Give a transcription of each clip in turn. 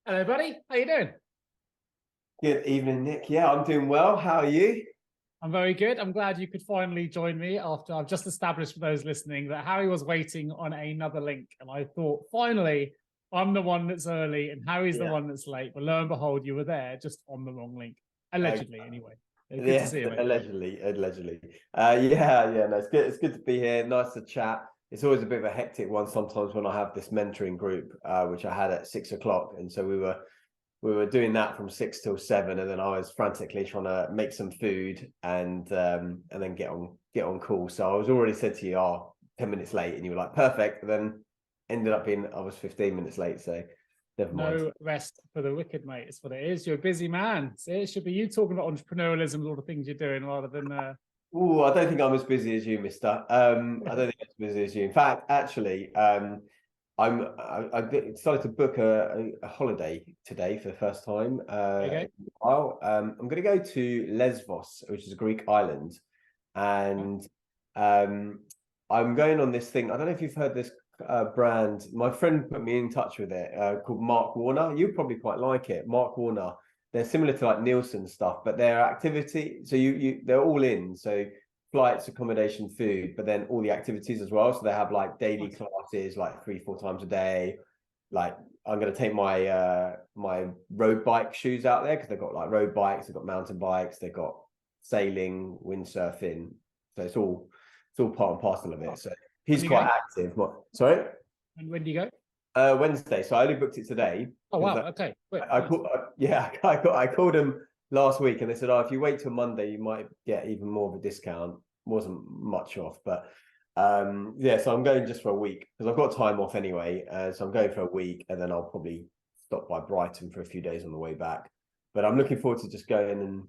Hello, buddy. How you doing? Good evening, Nick. Yeah, I'm doing well. How are you? I'm very good. I'm glad you could finally join me after I've just established for those listening that Harry was waiting on another link. And I thought, finally, I'm the one that's early and Harry's the Yeah. one that's late. But lo and behold, you were there just on the wrong link. Allegedly, anyway. Good to see you, mate. Allegedly. Yeah. No, it's good. It's good to be here. Nice to chat. It's always a bit of a hectic one sometimes when I have this mentoring group, which I had at 6 o'clock, and so we were doing that from 6 till 7, and then I was frantically trying to make some food and then get on call. So I was already said to you, 10 minutes late, and you were like, perfect. And then ended up being I was 15 minutes late. So never mind. No rest for the wicked, mate. It's what it is. You're a busy man. See, it should be you talking about entrepreneurialism and all the things you're doing rather than Oh, I don't think I'm as busy as you, mister. I don't think I'm as busy as you. In fact, actually, I decided to book a holiday today for the first time. Okay. I'm going to go to Lesbos, which is a Greek island, and I'm going on this thing. I don't know if you've heard this brand. My friend put me in touch with it called Mark Warner. You probably quite like it, Mark Warner. They're similar to like Nielsen stuff, but their activity. So they're all in. So flights, accommodation, food, but then all the activities as well. So they have like daily classes, like 3-4 times a day. Like I'm going to take my my road bike shoes out there because they've got like road bikes, they've got mountain bikes, they've got sailing, windsurfing. So it's all part and parcel of it. So he's quite active. Sorry? And when do you go? Wednesday. So I only booked it today. Oh wow. Okay. I called him last week and they said, if you wait till Monday, you might get even more of a discount. Wasn't much off, but so I'm going just for a week because I've got time off anyway. So I'm going for a week and then I'll probably stop by Brighton for a few days on the way back. But I'm looking forward to just going, and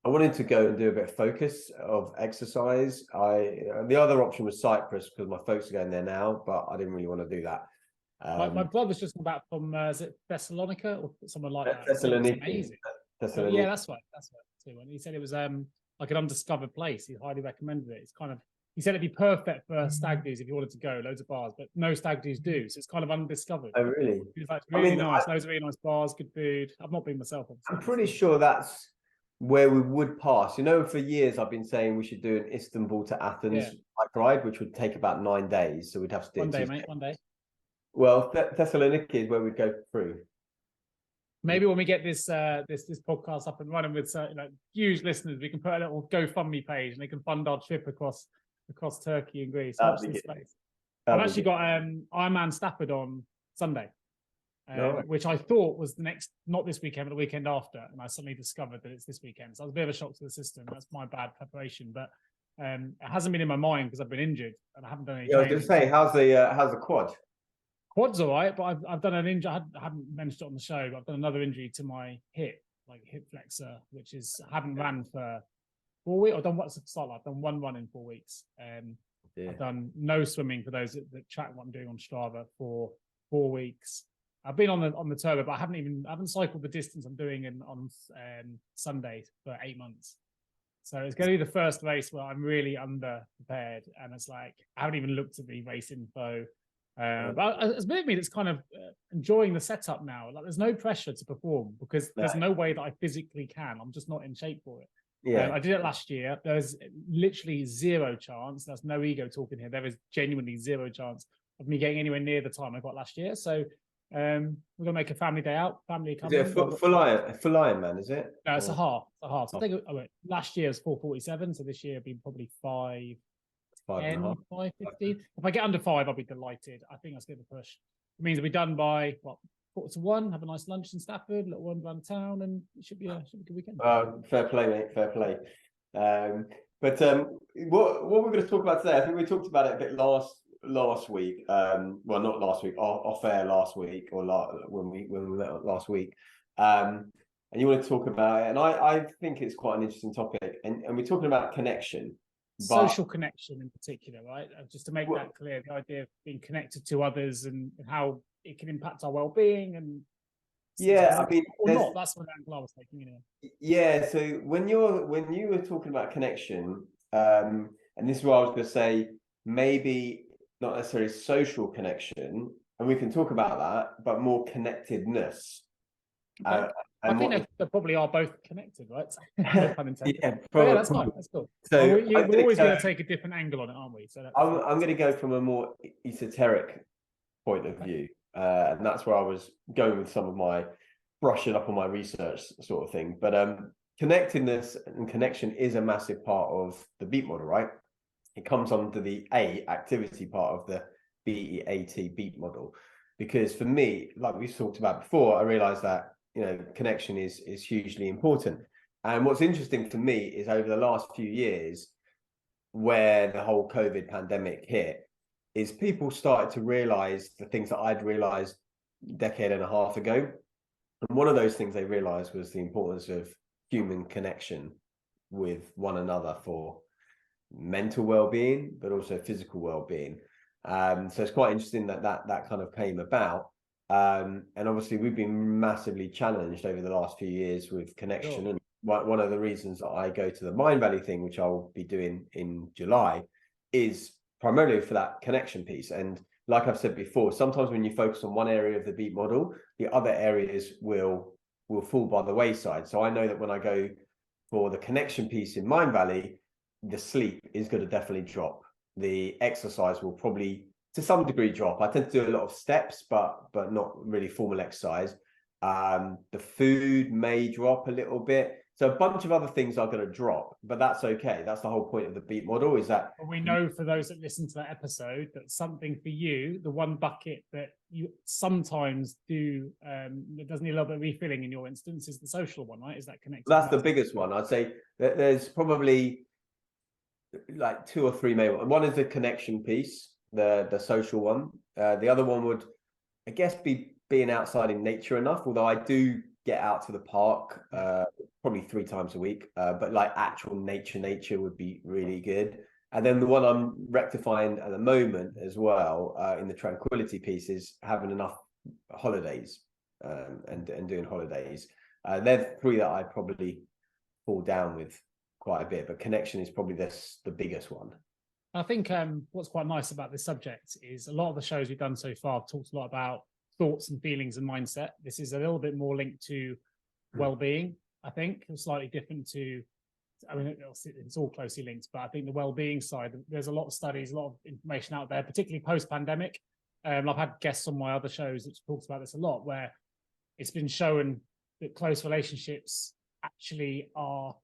I wanted to go and do a bit of focus of exercise. The other option was Cyprus because my folks are going there now, but I didn't really want to do that. My brother's just come back from is it Thessalonica or somewhere like that? Thessaloniki. Amazing. Thessaloniki. Yeah, that's right. Too. And he said it was like an undiscovered place. He highly recommended it. It's kind of, he said it'd be perfect for stag do's if you wanted to go, loads of bars, but no stag do's do. So it's kind of undiscovered. Oh, really? It's like really nice. Loads of really nice bars, good food. I've not been myself. Obviously. I'm pretty sure that's where we would pass. For years I've been saying we should do an Istanbul to Athens bike ride, which would take about 9 days. So we'd have to do 1 day, mate. 1 day. Well, Thessaloniki is where we'd go through. Maybe when we get this this podcast up and running with huge listeners, we can put a little GoFundMe page and they can fund our trip across Turkey and Greece. Watch this space. I've actually got Ironman Stafford on Sunday, which I thought was not this weekend, but the weekend after, and I suddenly discovered that it's this weekend. So it was a bit of a shock to the system. That's my bad preparation, but it hasn't been in my mind because I've been injured and I haven't done any. Yeah, I was going to say, how's the quad? Quad's all right, but I've done an injury. I haven't mentioned it on the show, but I've done another injury to my hip, like hip flexor, which is I haven't ran for 4 weeks. I've done I've done 1 run in 4 weeks. I've done no swimming for those that track what I'm doing on Strava for 4 weeks. I've been on the turbo, but I haven't cycled the distance I'm doing on Sunday for 8 months. So it's going to be the first race where I'm really under prepared, and it's like I haven't even looked at the race info. But it's with me that's kind of enjoying the setup now. Like there's no pressure to perform because there's no way that I physically can. I'm just not in shape for it. Yeah, I did it last year. There's literally zero chance. There's no ego talking here. There is genuinely zero chance of me getting anywhere near the time I got last year. So we're gonna make a family day out. Family coming. Is it a full Ironman? Is it? No, it's a half. So I think last year was 4:47. So this year it'll be probably 5:10, 5:15. If I get under 5, I'll be delighted. I think that's a bit of a push. It means we'll be done by 1:45. Have a nice lunch in Stafford, little one around town, and it should be a good weekend. Fair play, mate. Fair play. But what we're going to talk about today, I think we talked about it a bit last week. Well, not last week, off air last week, or when we met last week. And you want to talk about it, and I think it's quite an interesting topic, and we're talking about connection. Social connection in particular, right? Just to make that clear, the idea of being connected to others and how it can impact our well-being and not. That's what angle I was taking anyway. Yeah, so when you were talking about connection, and this is what I was going to say, maybe not necessarily social connection, and we can talk about that, but more connectedness. Okay. I and think what they probably are both connected, right? No pun intended. yeah, But yeah, that's probably. fine. That's cool. So Well, I'm we're always gonna going to take a different angle on it, aren't we? So I'm going to go from a more esoteric point of view, and that's where I was going with some of my brushing up on my research sort of thing. But connectedness and connection is a massive part of the beat model, right? It comes under the activity part of the BEAT beat model, because for me, like we've talked about before, I realized that connection is hugely important. And what's interesting for me is over the last few years, where the whole COVID pandemic hit, is people started to realize the things that I'd realized a decade and a half ago. And one of those things they realized was the importance of human connection with one another for mental well-being, but also physical well-being. So it's quite interesting that kind of came about. And obviously we've been massively challenged over the last few years with connection. Sure. And one of the reasons that I go to the Mind Valley thing, which I'll be doing in July, is primarily for that connection piece. And like I've said before, sometimes when you focus on one area of the beat model, the other areas will fall by the wayside. So I know that when I go for the connection piece in Mind Valley, the sleep is going to definitely drop. The exercise will probably to some degree drop. I tend to do a lot of steps, but not really formal exercise. The food may drop a little bit. So a bunch of other things are going to drop, but that's okay. That's the whole point of the beat model, is that we know for those that listen to that episode that something for you, the one bucket that you sometimes do that does need a little bit of refilling in your instance, is the social one, right? Is that connected? That's the biggest one. I'd say that there's probably like two or three main ones. One is the connection piece, the social one. The other one would, I guess, be being outside in nature enough, although I do get out to the park probably 3 times a week, but like actual nature would be really good. And then the one I'm rectifying at the moment as well, in the tranquility piece, is having enough holidays and doing holidays. They're 3 that I probably fall down with quite a bit, but connection is probably the biggest one. I think what's quite nice about this subject is a lot of the shows we've done so far have talked a lot about thoughts and feelings and mindset. This is a little bit more linked to well-being. I think it's slightly different to, I mean, it's all closely linked, but I think the well-being side, there's a lot of studies, a lot of information out there, particularly post-pandemic. I've had guests on my other shows that talks about this a lot, where it's been shown that close relationships actually are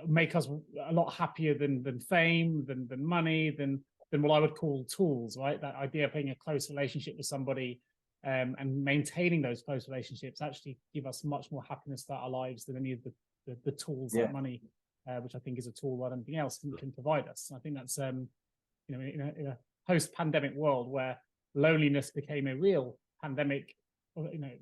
make us a lot happier than fame, than money, than what I would call tools, right? That idea of having a close relationship with somebody and maintaining those close relationships actually give us much more happiness throughout our lives than any of the tools like money, which I think is a tool that anything else can provide us. And I think that's in a post-pandemic world where loneliness became a real pandemic, problem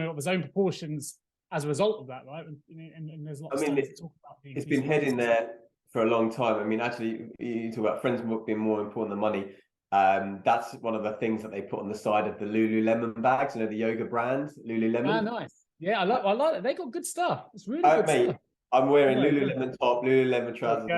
of its own proportions as a result of that, right? And there's lots of studies that talk about it's been heading there for a long time. I mean, actually, you talk about friends being more important than money. That's one of the things that they put on the side of the Lululemon bags, the yoga brand, Lululemon. Ah, nice. Yeah, I like it. They got good stuff. It's really good stuff. I'm wearing Lululemon top, Lululemon trousers.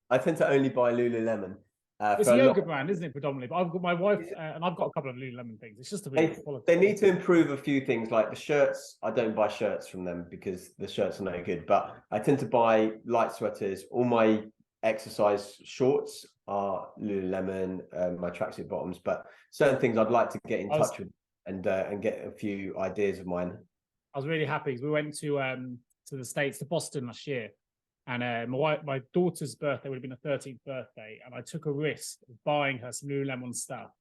I tend to only buy Lululemon. It's a yoga brand, isn't it, predominantly? But I've got my wife and I've got a couple of Lululemon things. It's just a really good quality. They need to improve a few things, like the shirts. I don't buy shirts from them because the shirts are no good. But I tend to buy light sweaters. All my exercise shorts are Lululemon, my tracksuit bottoms. But certain things I'd like to get in touch with and get a few ideas of mine. I was really happy because we went to the States, to Boston last year. And my daughter's birthday would have been her 13th birthday, and I took a risk of buying her some Lululemon stuff.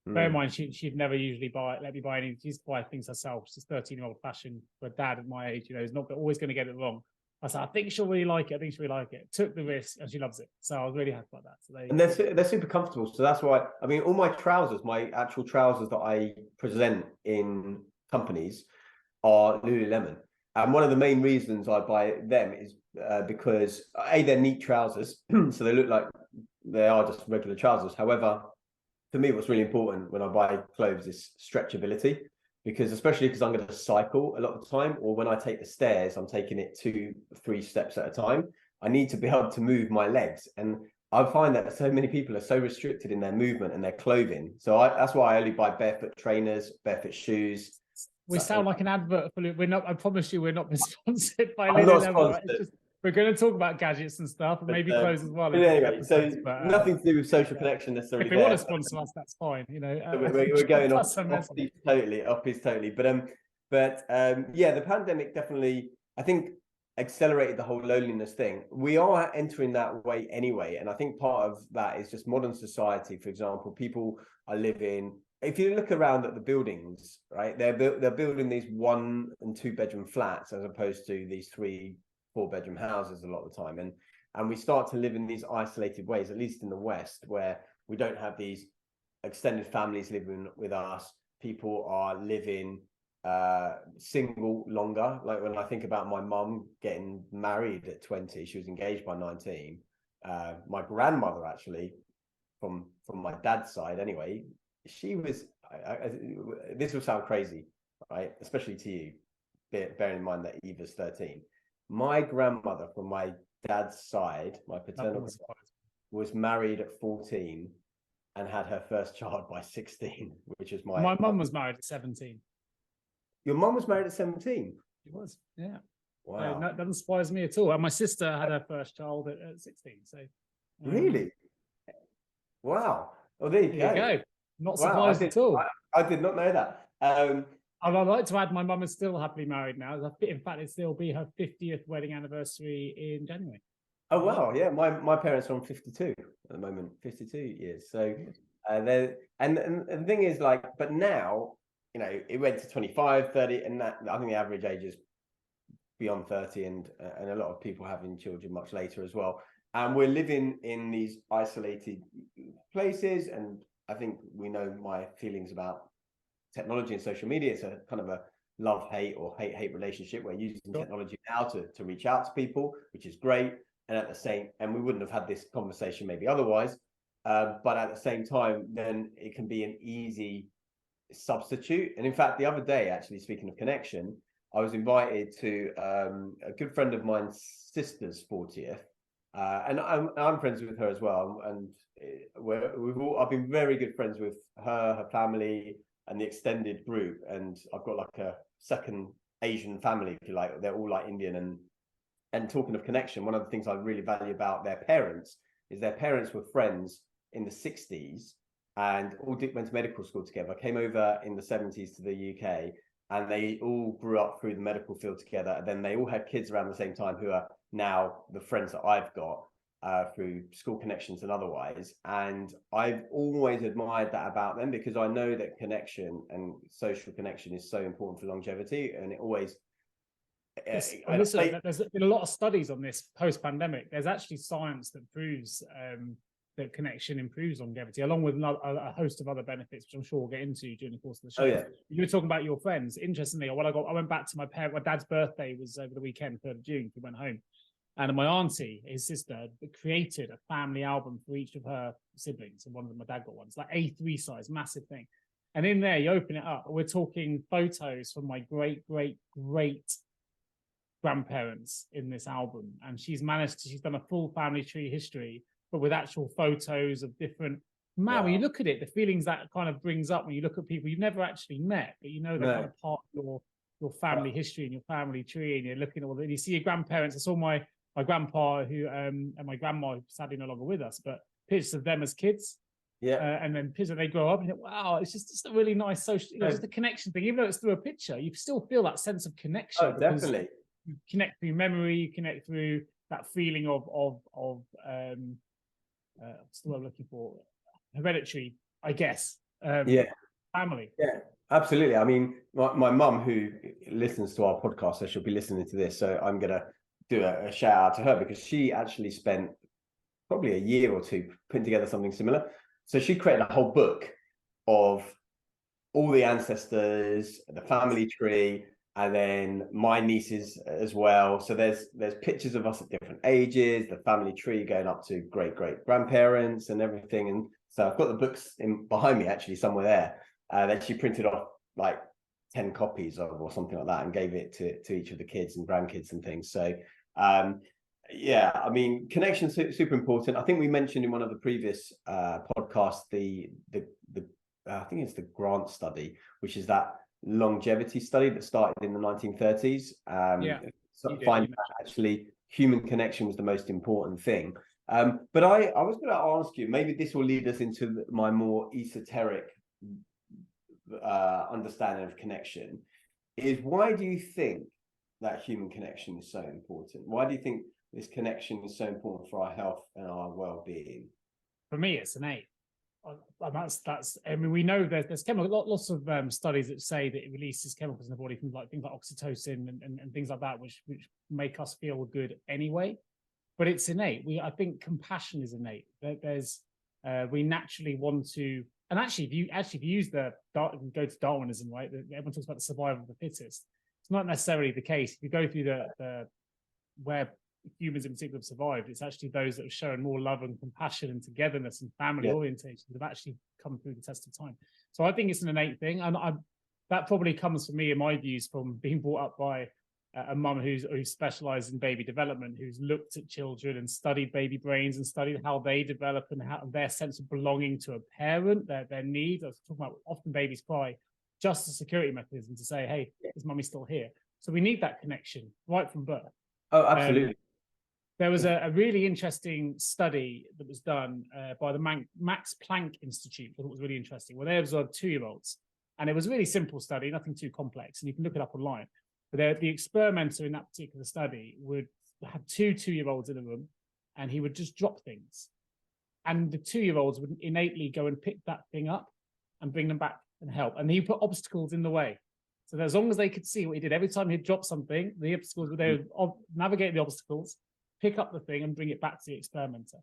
Bear in mind, she'd never usually let me buy any. She used to buy things herself. She's 13-year-old fashion for a dad at my age. Is not always going to get it wrong. I said, I think she'll really like it. Took the risk, and she loves it. So I was really happy about that. So they're super comfortable. So that's why, I mean, all my trousers, my actual trousers that I present in companies, are Lululemon. And one of the main reasons I buy them is because they're neat trousers, so they look like they are just regular trousers. However, for me, what's really important when I buy clothes is stretchability, especially because I'm going to cycle a lot of the time, or when I take the stairs, I'm taking it 2-3 steps at a time. I need to be able to move my legs, and I find that so many people are so restricted in their movement and their clothing. So that's why I only buy barefoot trainers, barefoot shoes. We sound like an advert for we're not. I promise you, we're not been sponsored by I'm not Lululemon. It's sponsored. just, we're going to talk about gadgets and stuff, and maybe clothes as well. But anyway, so but, nothing to do with social connection necessarily. If they want to sponsor us, that's fine. You know, we're going off piece totally. But yeah, the pandemic definitely, I think, accelerated the whole loneliness thing. We are entering that way anyway, and I think part of that is just modern society. For example, people are living. If you look around at the buildings, right, they're building these 1 and 2 bedroom flats as opposed to these 3, 4 bedroom houses a lot of the time, and we start to live in these isolated ways, at least in the West, where we don't have these extended families living with us. People are living single longer. Like when I think about my mum getting married at 20, she was engaged by 19. My grandmother, actually, from my dad's side anyway, she was, this will sound crazy, right? Especially to you, bearing in mind that Eva's 13. My grandmother from my dad's side, my paternal side, was married at 14 and had her first child by 16, which is my mum was married at 17. Your mum was married at 17? She was, yeah. Wow. That doesn't surprise me at all. And my sister had her first child at 16. So really? Wow. Well, there you go. Not surprised at all. I did not know that. And I'd like to add, my mum is still happily married now. In fact, it'll be her 50th wedding anniversary in January. Oh, wow. Yeah, my parents are on 52 at the moment, 52 years. So, and the thing is, like, but now, you know, it went to 25, 30, and that, I think the average age is beyond 30, and a lot of people having children much later as well. And we're living in these isolated places, and I think we know my feelings about technology and social media. It's a kind of a love-hate or hate-hate relationship. We're using technology now to reach out to people, which is great. And at the same, and we wouldn't have had this conversation maybe otherwise, but at the same time, then it can be an easy substitute. And in fact, the other day, actually, speaking of connection, I was invited to a good friend of mine's sister's 40th, and I'm friends with her as well. And I've been very good friends with her family, and the extended group. And I've got like a second Asian family, if you like. They're all like Indian. And talking of connection, one of the things I really value about their parents is their parents were friends in the 60s and all went to medical school together, came over in the 70s to the UK, and they all grew up through the medical field together. And then they all had kids around the same time who are now the friends that I've got through school connections and otherwise. And I've always admired that about them, because I know that connection and social connection is so important for longevity. And it always... Yes, listen, there's been a lot of studies on this post-pandemic. There's actually science that proves that connection improves longevity, along with a host of other benefits, which I'm sure we'll get into during the course of the show. Oh, yeah. You were talking about your friends. Interestingly, I went back to my dad's birthday was over the weekend, 3rd of June. We went home, and my auntie, his sister, created a family album for each of her siblings, and one of them, my dad got one. It's like A3 size, massive thing. And in there, you open it up, we're talking photos from my great grandparents in this album, and she's done a full family tree history, but with actual photos of different. When you look at it, the feelings that kind of brings up when you look at people you've never actually met, but you know they're kind of part of your family history and your family tree, and you're looking at all that, and you see your grandparents. I saw my grandpa who and my grandma, who's sadly no longer with us, but pictures of them as kids. And then pictures they grow up, and wow, it's just a really nice social, just a connection thing. Even though it's through a picture, you still feel that sense of connection. Oh, definitely. You connect through memory, you connect through that feeling of what's the word I'm looking for? Hereditary, I guess. Family. Yeah, absolutely. I mean, my mum, who listens to our podcast, so she'll be listening to this, so I'm gonna do a shout out to her, because she actually spent probably a year or two putting together something similar. So she created a whole book of all the ancestors, the family tree, and then my nieces as well. So there's pictures of us at different ages, the family tree going up to great grandparents and everything. And so I've got the books behind me actually somewhere there that she printed off like 10 copies of or something like that, and gave it to each of the kids and grandkids and things. So yeah, I mean, connection's super important. I think we mentioned in one of the previous podcasts the I think it's the Grant study, which is that longevity study that started in the 1930s. Finding that actually human connection was the most important thing. But I was going to ask you, maybe this will lead us into my more esoteric understanding of connection, is why do you think that human connection is so important? Why do you think this connection is so important for our health and our well-being? For me, it's innate. That's. I mean, we know there's lots of studies that say that it releases chemicals in the body, things like oxytocin and things like that, which make us feel good anyway. But it's innate. I think compassion is innate. We naturally want to, and actually, if you use go to Darwinism, right? Everyone talks about the survival of the fittest. It's not necessarily the case. If you go through the where humans in particular have survived, it's actually those that have shown more love and compassion and togetherness and family orientation that have actually come through the test of time. So I think it's an innate thing, and that probably comes for me in my views from being brought up by a mum who's specialized in baby development, who's looked at children and studied baby brains and studied how they develop and how their sense of belonging to a parent, their needs. I was talking about often babies cry just a security mechanism to say, hey, is mummy still here? So we need that connection right from birth. Oh, absolutely. There was a really interesting study that was done by the Max Planck Institute. I thought it was really interesting. Well, they observed 2-year-olds, and it was a really simple study, nothing too complex, and you can look it up online. But the experimenter in that particular study would have 2-year-olds in a room, and he would just drop things. And the 2-year-olds would innately go and pick that thing up and bring them back and help. And he put obstacles in the way. So that as long as they could see what he did, every time he'd drop something, the obstacles would navigate the obstacles, pick up the thing and bring it back to the experimenter.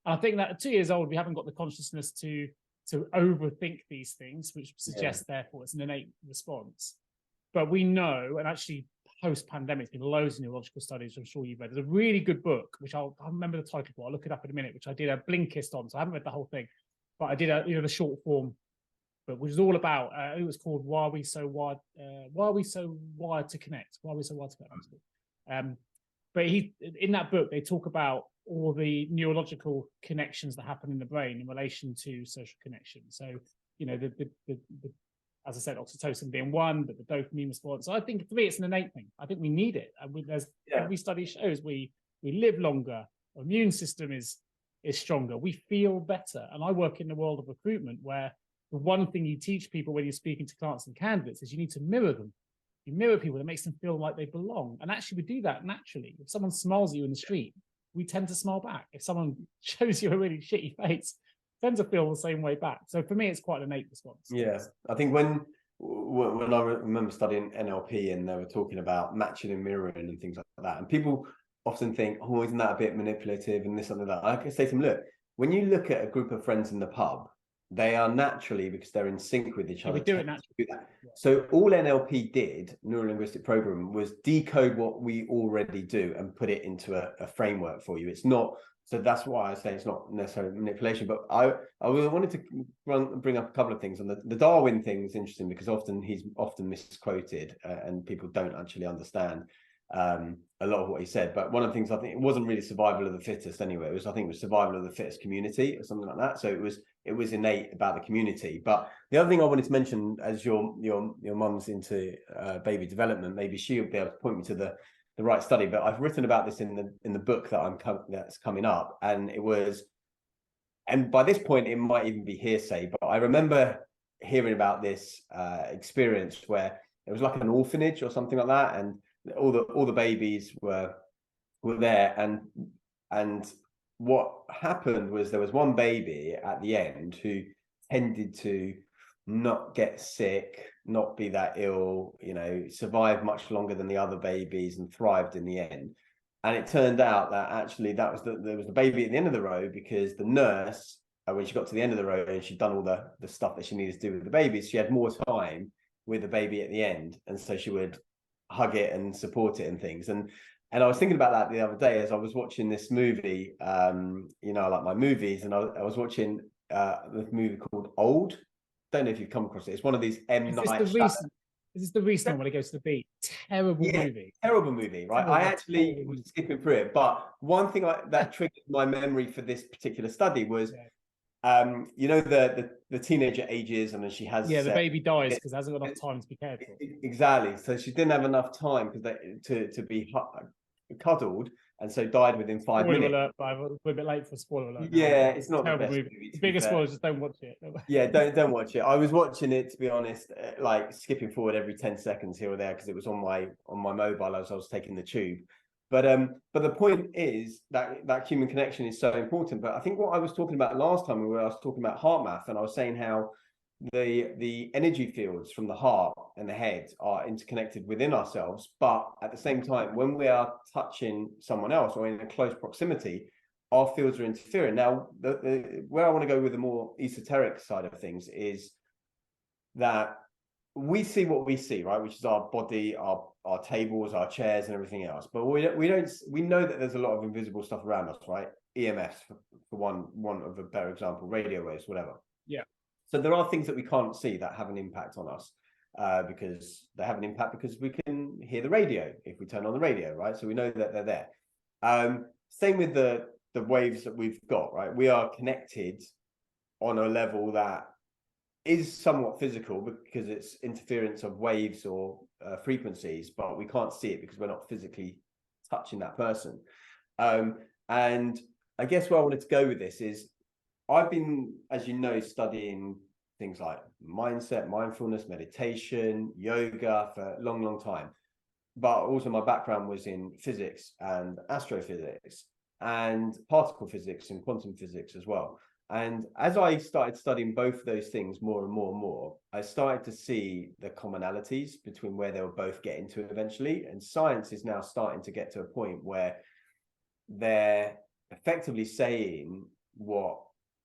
And I think that at 2 years old, we haven't got the consciousness to overthink these things, which suggests therefore it's an innate response. But we know, and actually post-pandemic, there's been loads of neurological studies, I'm sure you've read. There's a really good book, which I'll remember the title for, I'll look it up in a minute, which I did a Blinkist on, so I haven't read the whole thing, but I did the short form book, which is all about, it was called Why Are We So Wired to Connect? Why Are We So Wired to Connect? But in that book, they talk about all the neurological connections that happen in the brain in relation to social connection. So, as I said, oxytocin being one, but the dopamine response. So I think for me, it's an innate thing. I think we need it. And every study shows we live longer. Our immune system is stronger. We feel better. And I work in the world of recruitment where the one thing you teach people when you're speaking to clients and candidates is you need to mirror them. You mirror people, that makes them feel like they belong. And actually, we do that naturally. If someone smiles at you in the street, we tend to smile back. If someone shows you a really shitty face, tend to feel the same way back. So for me, it's quite an innate response. Yeah, I think when I remember studying NLP and they were talking about matching and mirroring and things like that, and people often think, oh, isn't that a bit manipulative and this and that? I can say to them, look, when you look at a group of friends in the pub, they are naturally, because they're in sync with each other. We do it naturally. Yeah. So all NLP did, neuro-linguistic programming, was decode what we already do and put it into a framework for you. It's not, so that's why I say it's not necessarily manipulation. But I wanted to bring up a couple of things. And the Darwin thing is interesting because he's often misquoted and people don't actually understand a lot of what he said. But one of the things, I think it wasn't really survival of the fittest anyway. I think it was survival of the fittest community or something like that. So it was innate about the community. But the other thing I wanted to mention, as your mum's into baby development, maybe she'll be able to point me to the right study. But I've written about this in the book that's coming up, and by this point it might even be hearsay, but I remember hearing about this experience where it was like an orphanage or something like that, and all the babies were there, and what happened was there was one baby at the end who tended to not get sick, not be that ill, survive much longer than the other babies and thrived in the end. And it turned out that actually there was the baby at the end of the row, because the nurse, when she got to the end of the row and she'd done all the stuff that she needed to do with the babies, she had more time with the baby at the end. And so she would hug it and support it and things. And I was thinking about that the other day as I was watching this movie, I like my movies, and I was watching this movie called Old. Don't know if you've come across it. It's one of these M. Night. Is this the recent one when he goes to the beach? Terrible movie. Terrible movie, right? I actually was skipping through it. But one thing that triggered my memory for this particular study was You know the teenager ages, and then she has the baby dies because hasn't got enough time to be cared for. Exactly. So she didn't have enough time to be cuddled, and so died within 5 Spoiler minutes. alert, but we're a bit late for spoiler alert. Yeah, it's not the Terrible best movie. The biggest spoilers, just don't watch it. Yeah, don't watch it. I was watching it, to be honest, like skipping forward every 10 seconds here or there because it was on my mobile as I was taking the tube. But the point is that human connection is so important. But I think what I was talking about last time, I was talking about HeartMath, and I was saying how the energy fields from the heart and the head are interconnected within ourselves, but at the same time, when we are touching someone else or in a close proximity, our fields are interfering. Now, where I want to go with the more esoteric side of things is that we see what we see, right? Which is our body, our tables, our chairs, and everything else. But we know that there's a lot of invisible stuff around us, right? EMFs, for one of a better example, radio waves, whatever. Yeah. So there are things that we can't see that have an impact on us, because they have an impact because we can hear the radio if we turn on the radio, right? So we know that they're there. Same with the waves that we've got, right? We are connected on a level that is somewhat physical because it's interference of waves or frequencies, but we can't see it because we're not physically touching that person. And I guess where I wanted to go with this is I've been, as you know, studying things like mindset, mindfulness, meditation, yoga for a long, long time. But also my background was in physics and astrophysics and particle physics and quantum physics as well. And as I started studying both of those things more and more and more, I started to see the commonalities between where they were both getting to eventually. And science is now starting to get to a point where they're effectively saying what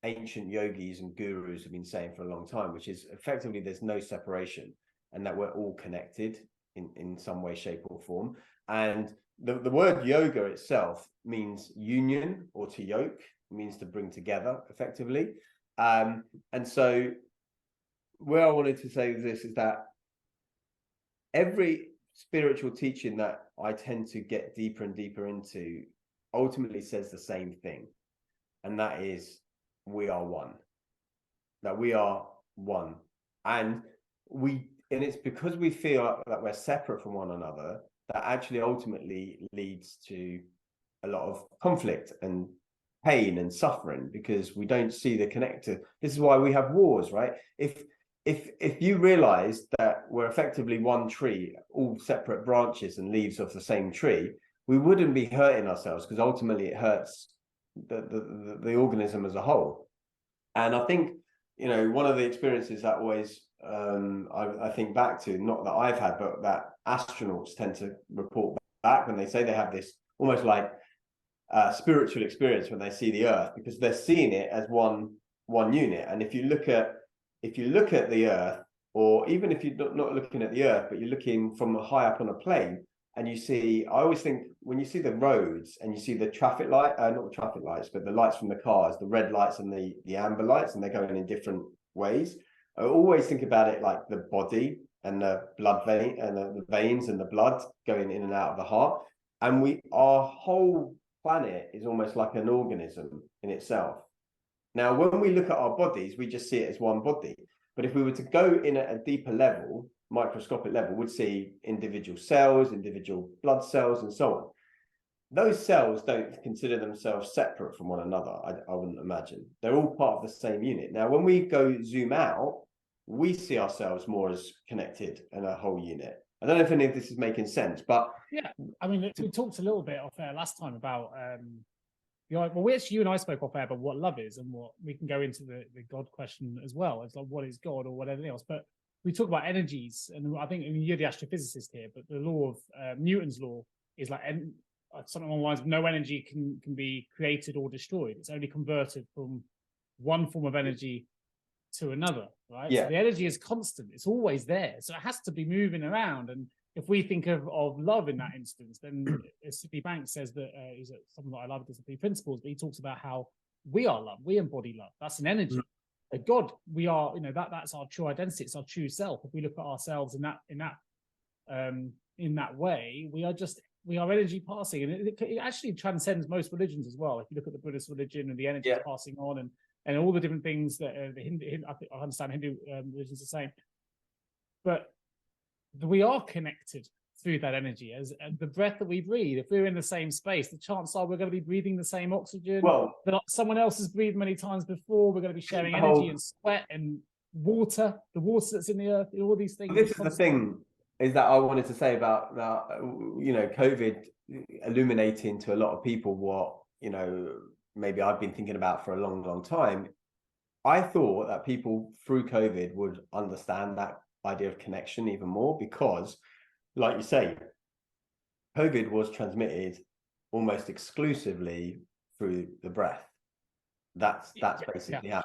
ancient yogis and gurus have been saying for a long time, which is effectively there's no separation and that we're all connected in some way, shape, or form. And the word yoga itself means union, or to yoke, means to bring together effectively. And so where I wanted to say this is that every spiritual teaching that I tend to get deeper and deeper into ultimately says the same thing, and that is we are one. That we are one, and it's because we feel that we're separate from one another that actually ultimately leads to a lot of conflict and pain and suffering, because we don't see the connector. This is why we have wars, right? If you realize that we're effectively one tree, all separate branches and leaves of the same tree, we wouldn't be hurting ourselves, because ultimately it hurts the organism as a whole. And I think, you know, one of the experiences that always I think back to, not that I've had, but that astronauts tend to report back when they say they have this almost like spiritual experience when they see the Earth, because they're seeing it as one unit. And if you look at the Earth, or even if you're not looking at the Earth, but you're looking from high up on a plane, and you see, I always think when you see the roads and you see the traffic light, not the traffic lights, but the lights from the cars, the red lights and the amber lights, and they're going in different ways. I always think about it like the body and the blood vein and the veins and the blood going in and out of the heart. And our whole planet is almost like an organism in itself. Now, when we look at our bodies, we just see it as one body. But if we were to go in at a deeper level, microscopic level, we'd see individual cells, individual blood cells, and so on. Those cells don't consider themselves separate from one another, I wouldn't imagine. They're all part of the same unit. Now, when we go zoom out, we see ourselves more as connected in a whole unit. I don't know if any of this is making sense, but yeah, I mean, we talked a little bit off air last time about you and I spoke off air about what love is, and what we can go into the God question as well. It's like, what is God or whatever else, but we talk about energies, and I think you're the astrophysicist here, but the law of Newton's law is like something along the lines of no energy can be created or destroyed. It's only converted from one form of energy to another, right? Yeah. So the energy is constant. It's always there. So it has to be moving around. And if we think of love in that instance, then Sidney Banks says that he's someone that I love, the 3 principles, but he talks about how we are love. We embody love. That's an energy. God, we are, that's our true identity. It's our true self. If we look at ourselves in that way, we are energy passing, and it actually transcends most religions as well. If you look at the Buddhist religion and the energy passing on, and and all the different things that the Hindu, I understand Hindu religions are saying. But we are connected through that energy as the breath that we breathe. If we're in the same space, the chances are we're going to be breathing the same oxygen that someone else has breathed many times before. We're going to be sharing energy and sweat and water, the water that's in the earth, all these things. This is the thing is that I wanted to say about COVID illuminating to a lot of people what, maybe I've been thinking about for a long, long time. I thought that people through COVID would understand that idea of connection even more because, like you say, COVID was transmitted almost exclusively through the breath. That's basically how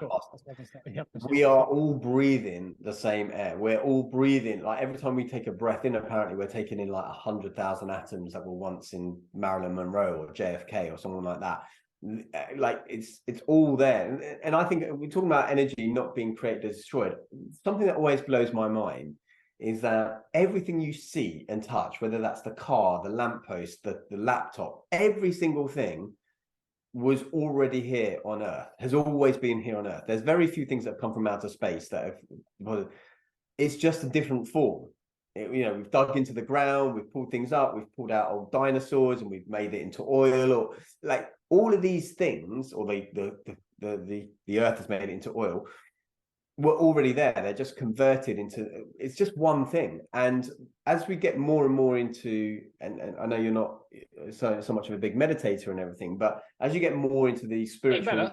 we are all breathing the same air. We're all breathing, like every time we take a breath in, apparently we're taking in like 100,000 atoms that were once in Marilyn Monroe or JFK or someone like that. Like it's all there. And I think we're talking about energy not being created or destroyed. Something that always blows my mind is that everything you see and touch, whether that's the car, the lamppost, the laptop, every single thing was already here on Earth, has always been here on Earth. There's very few things that have come from outer space that have, it's just a different form. We've dug into the ground, we've pulled things up, we've pulled out old dinosaurs and we've made it into oil, or like all of these things, or the Earth has made it into oil, were already there. They're just converted into, it's just one thing. And as we get more and more into, and I know you're not so much of a big meditator and everything, but as you get more into the spiritual,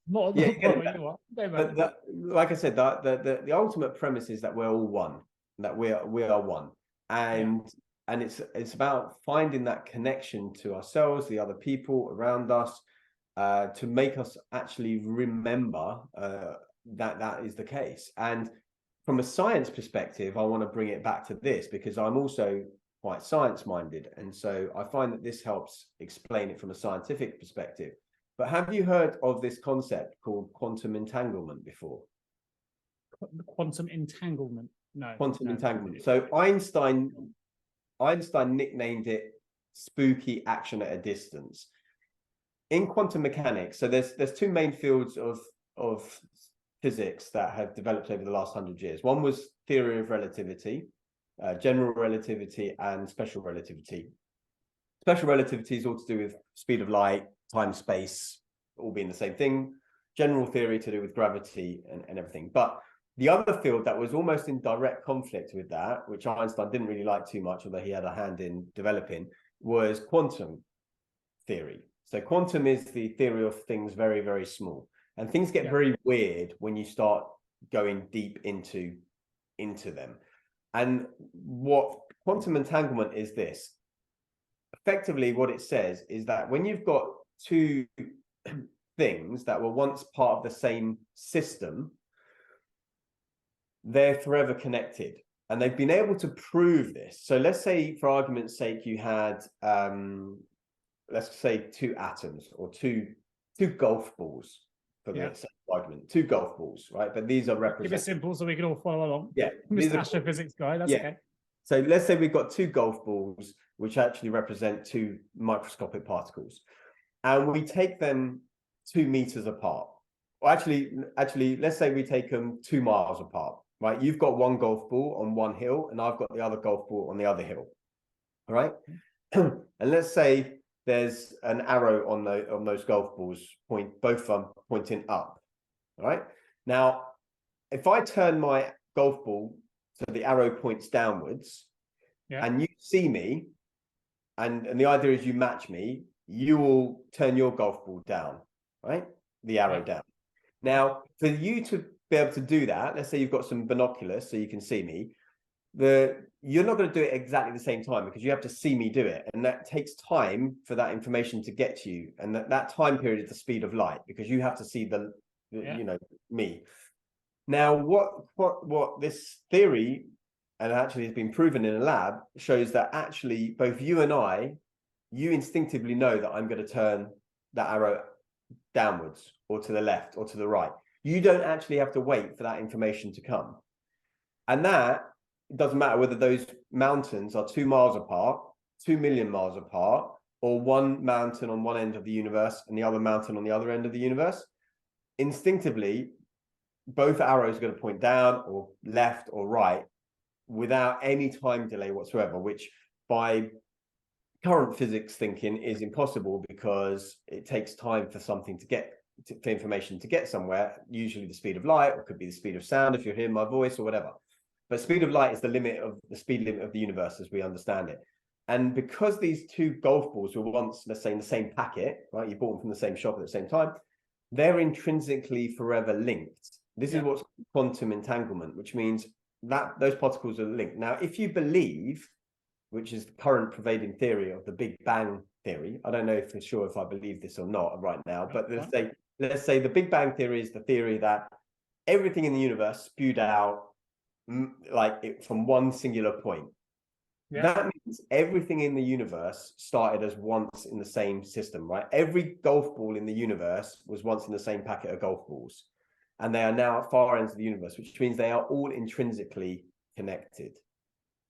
but like I said, the ultimate premise is that we're all one, that we are one, and it's about finding that connection to ourselves, the other people around us, to make us actually remember that is the case. And from a science perspective, I want to bring it back to this because I'm also quite science minded, and so I find that this helps explain it from a scientific perspective. But have you heard of this concept called quantum entanglement before? Quantum entanglement? No. Quantum entanglement. So Einstein nicknamed it spooky action at a distance. In quantum mechanics, so there's two main fields of physics that have developed over the last 100 years. One was theory of relativity, general relativity, and special relativity. Special relativity is all to do with speed of light, time, space, all being the same thing. General theory to do with gravity and everything. But the other field that was almost in direct conflict with that, which Einstein didn't really like too much, although he had a hand in developing, was quantum theory. So quantum is the theory of things very, very small. And things get very weird when you start going deep into them. And what quantum entanglement is this. Effectively, what it says is that when you've got two things that were once part of the same system, they're forever connected. And they've been able to prove this. So let's say, for argument's sake, you had, let's say, two atoms or two golf balls. For the sake of argument, two golf balls, right? But these are represented. Keep it simple so we can all follow along. Yeah, Mr. Astrophysics guy, that's okay. So let's say we've got two golf balls, which actually represent two microscopic particles, and we take them 2 meters apart. Well, actually, let's say we take them 2 miles apart, right? You've got one golf ball on one hill, and I've got the other golf ball on the other hill, all right? And let's say there's an arrow on those golf balls, both of them pointing up. All right. Now, if I turn my golf ball so the arrow points downwards, and you see me, and the idea is you match me, you will turn your golf ball down, right? The arrow down. Now, for you to be able to do that, let's say you've got some binoculars so you can see me. You're not going to do it exactly the same time because you have to see me do it, and that takes time for that information to get to you, and that time period is the speed of light because you have to see me. Now, what this theory, and actually has been proven in a lab, shows that actually both you and you instinctively know that I'm going to turn that arrow downwards or to the left or to the right. You don't actually have to wait for that information to come, and that. It doesn't matter whether those mountains are 2 miles apart, 2 million miles apart, or one mountain on one end of the universe and the other mountain on the other end of the universe. instinctively, both arrows are going to point down or left or right without any time delay whatsoever, which by current physics thinking is impossible, because it takes time for something to get for information to get somewhere, usually the speed of light, or it could be the speed of sound if you're hearing my voice or whatever. But speed of light is the speed limit of the universe as we understand it. And because these two golf balls were once, let's say, in the same packet, right? You bought them from the same shop at the same time, they're intrinsically forever linked. This is what's quantum entanglement, which means that those particles are linked. Now, if you believe, which is the current prevailing theory of the Big Bang theory, I don't know for sure if I believe this or not right now, but let's say the Big Bang theory is the theory that everything in the universe spewed out from one singular point. That means everything in the universe started as once in the same system, right? Every golf ball in the universe was once in the same packet of golf balls, and they are now at far ends of the universe, which means they are all intrinsically connected.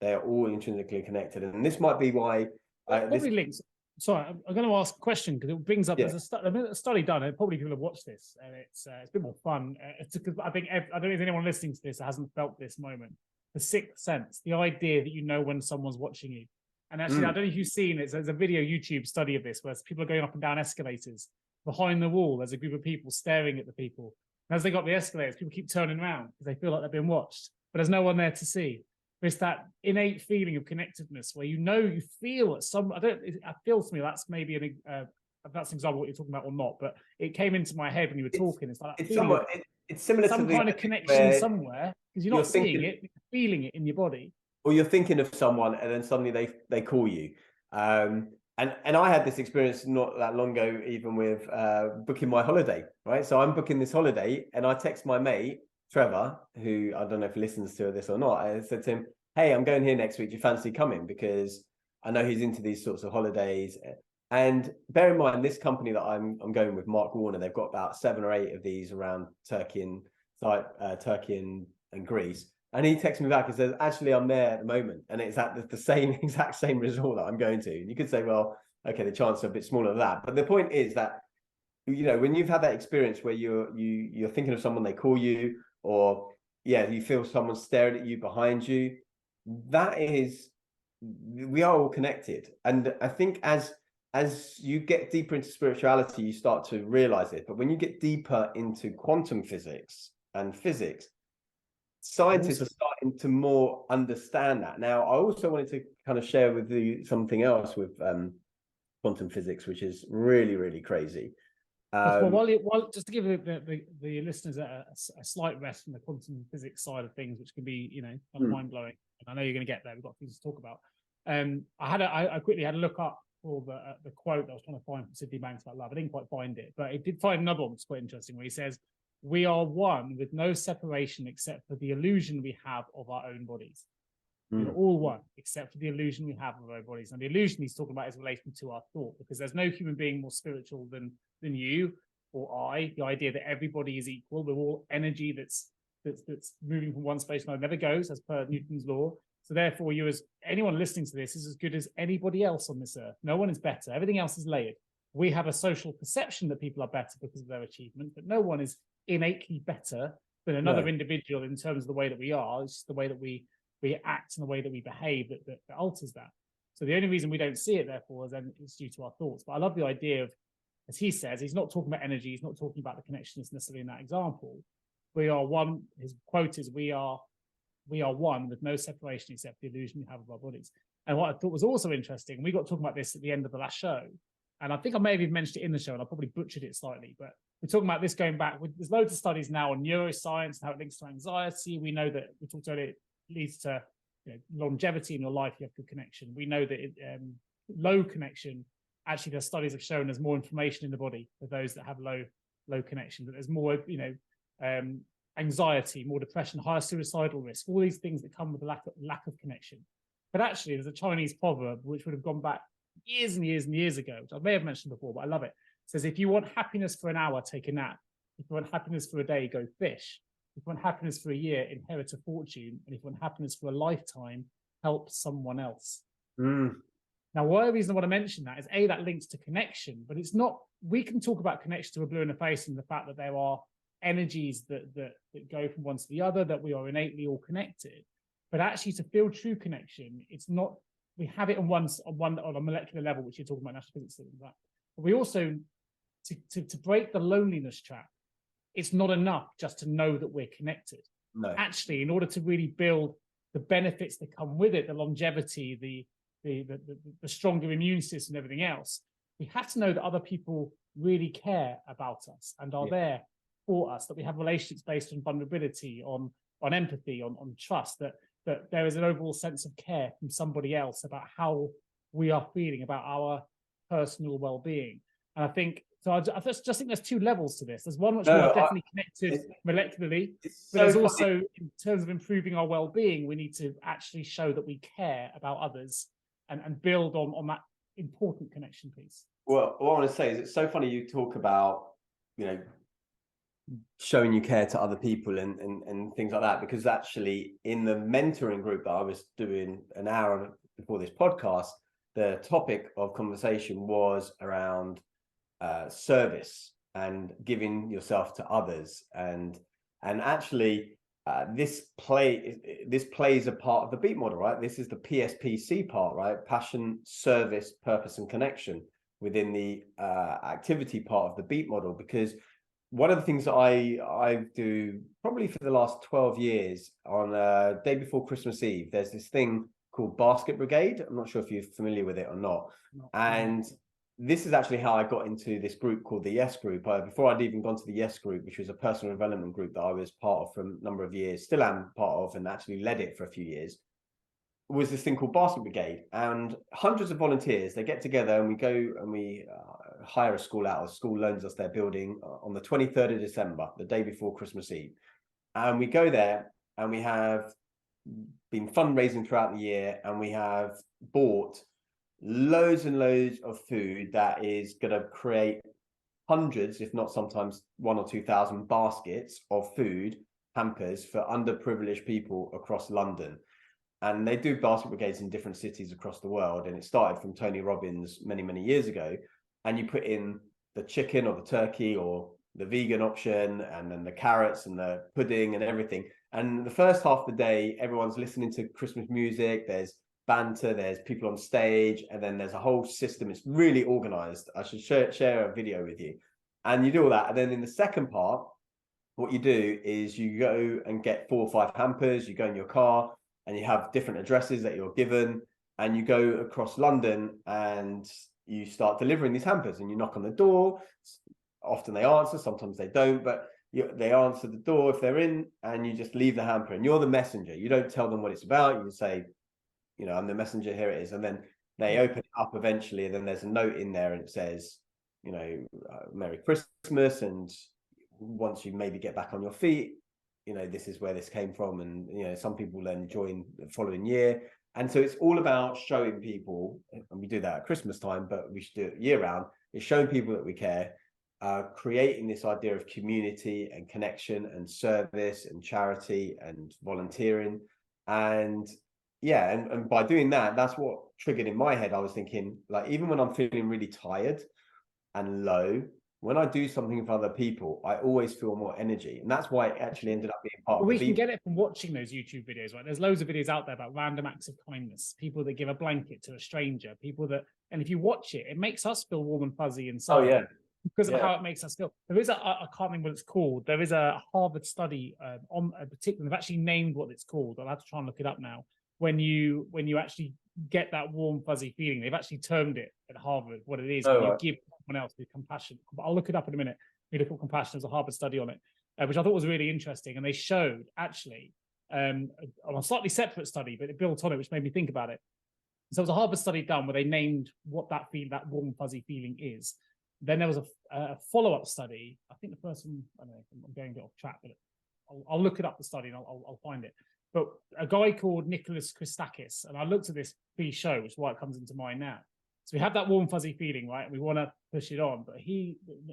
They are all intrinsically connected, and this might be why. Probably links. Sorry, I'm going to ask a question because it brings up there's a study done, and probably people have watched this, and it's a bit more fun. Because I think I don't know if anyone listening to this that hasn't felt this moment. The sixth sense, the idea that you know when someone's watching you. And actually, I don't know if you've seen it. There's a video YouTube study of this where people are going up and down escalators. Behind the wall, there's a group of people staring at the people. And as they got up the escalators, people keep turning around because they feel like they're being watched, but there's no one there to see. It's that innate feeling of connectedness where you feel at some. It feels to me that's maybe that's an example of what you're talking about or not, but it came into my head when you were talking. It's like it's similar some to kind of connection somewhere, because you're not seeing it, you're feeling it in your body. Or you're thinking of someone and then suddenly they call you. And I had this experience not that long ago, even with booking my holiday, right? So I'm booking this holiday and I text my mate, Trevor, who I don't know if he listens to this or not. I said to him, hey, I'm going here next week. Do you fancy coming? Because I know he's into these sorts of holidays. And bear in mind, this company that I'm going with, Mark Warner, they've got about 7 or 8 of these around Turkey and Greece. And he texts me back and says, actually, I'm there at the moment. And it's at the exact same resort that I'm going to. And you could say, well, okay, the chances are a bit smaller than that. But the point is that, when you've had that experience where you're thinking of someone, they call you, or you feel someone staring at you behind you, we are all connected. And I think as you get deeper into spirituality, you start to realize it. But when you get deeper into quantum physics and physics, scientists are starting to more understand that. Now, I also wanted to kind of share with you something else with quantum physics, which is really, really crazy. Well, just to give the listeners a slight rest from the quantum physics side of things, which can be, kind of mind-blowing. And I know you're going to get there. We've got things to talk about. I quickly had a look up for the quote that I was trying to find from Sydney Banks about love. I didn't quite find it, but I did find another one that's quite interesting, where he says, "We are one with no separation except for the illusion we have of our own bodies." We're all one except for the illusion we have of our own bodies. And the illusion he's talking about is relation to our thought, because there's no human being more spiritual than you or I. The idea that everybody is equal, we're all energy that's moving from one space to another, never goes, as per Newton's law. So therefore, you, as anyone listening to this, is as good as anybody else on this earth. No one is better. Everything else is layered. We have a social perception that people are better because of their achievement, but no one is innately better than another individual in terms of the way that we are. It's just the way that we act and the way that we behave that alters that. So the only reason we don't see it, therefore, is due to our thoughts. But I love the idea of, as he says, he's not talking about energy. He's not talking about the connections necessarily in that example. We are one. His quote is, we are one with no separation except the illusion we have of our bodies. And what I thought was also interesting, we got talking about this at the end of the last show, and I think I may have even mentioned it in the show, and I probably butchered it slightly, but we're talking about this going back. There's loads of studies now on neuroscience and how it links to anxiety. We know that, we talked earlier, it leads to longevity in your life. You have good connection. We know that low connection, actually, there's studies have shown there's more inflammation in the body for those that have low connection, that there's more anxiety, more depression, higher suicidal risk, all these things that come with a lack of connection. But actually, there's a Chinese proverb which would have gone back years and years and years ago, which I may have mentioned before, but I love it. It says, if you want happiness for an hour, take a nap. If you want happiness for a day, go fish. If you want happiness for a year, inherit a fortune. And if you want happiness for a lifetime, help someone else. Now, one reason I want to mention that is, that links to connection, but it's not, we can talk about connection to a blue in the face and the fact that there are energies that go from one to the other, that we are innately all connected. But actually, to feel true connection, it's not, we have it on a molecular level, which you're talking about in astrophysics, but we also, to break the loneliness trap, it's not enough just to know that we're connected. No. Actually, in order to really build the benefits that come with it, the longevity, the stronger immune system, and everything else, we have to know that other people really care about us and are there for us, that we have relationships based on vulnerability, on empathy, on trust, that there is an overall sense of care from somebody else about how we are feeling, about our personal well-being. And I think, so I just think there's two levels to this. There's one which we are definitely connected molecularly, but there's also, in terms of improving our well-being, we need to actually show that we care about others and build on that important connection piece. Well, what I want to say is it's so funny you talk about, showing you care to other people and things like that, because actually in the mentoring group that I was doing an hour before this podcast, the topic of conversation was around service and giving yourself to others, and actually this plays a part of the Beech model, right? This is the PSPC part, right? Passion, service, purpose, and connection within the activity part of the Beech model. Because one of the things that I do probably for the last 12 years, on day before Christmas Eve, there's this thing called Basket Brigade. I'm not sure if you're familiar with it or not. And this is actually how I got into this group called the Yes Group. Before I'd even gone to the Yes Group, which was a personal development group that I was part of for a number of years, still am part of, and actually led it for a few years, was this thing called Basket Brigade. And hundreds of volunteers, they get together and we go and we hire a school out. A school loans us their building on the 23rd of December, the day before Christmas Eve. And we go there and we have been fundraising throughout the year, and we have bought loads and loads of food that is going to create hundreds, if not sometimes 1,000 or 2,000 baskets of food hampers for underprivileged people across London. And they do basket brigades in different cities across the world. And it started from Tony Robbins many, many years ago. And you put in the chicken or the turkey or the vegan option, and then the carrots and the pudding and everything. And the first half of the day, everyone's listening to Christmas music. There's banter, there's people on stage, and then there's a whole system. It's really organized. I should share a video with you. And you do all that. And then in the second part, what you do is you go and get 4 or 5 hampers. You go in your car and you have different addresses that you're given, and you go across London and you start delivering these hampers, and you knock on the door. Often they answer, sometimes they don't, but they answer the door if they're in, and you just leave the hamper, and you're the messenger. You don't tell them what it's about. You say, I'm the messenger, here it is. And then they open it up eventually, and then there's a note in there, and it says, Merry Christmas, and once you maybe get back on your feet, this is where this came from. And some people then join the following year. And so it's all about showing people, and we do that at Christmas time, but we should do it year round, is showing people that we care, creating this idea of community and connection and service and charity and volunteering. And and by doing that, that's what triggered in my head. I was thinking, like, even when I'm feeling really tired and low, when I do something for other people, I always feel more energy. And that's why it actually ended up being part of we can get it from watching those YouTube videos, right? There's loads of videos out there about random acts of kindness, people that give a blanket to a stranger, and if you watch it, it makes us feel warm and fuzzy inside. Oh, yeah. Because of how it makes us feel. There is I can't remember what it's called. There is a Harvard study on a particular, they've actually named what it's called. I'll have to try and look it up now. When you actually get that warm, fuzzy feeling, they've actually termed it at Harvard what it is. You give someone else with compassion. I'll look it up in a minute. We look at compassion. There's a Harvard study on it, which I thought was really interesting. And they showed actually on a slightly separate study, but it built on it, which made me think about it. So it was a Harvard study done where they named what that warm, fuzzy feeling is. Then there was a follow-up study. I think the first one, I don't know, I'm going a bit off track, but I'll look it up, the study, and I'll find it. But a guy called Nicholas Christakis, and I looked at this pre-show, which is why it comes into mind now. So we have that warm, fuzzy feeling, right? And we want to push it on. But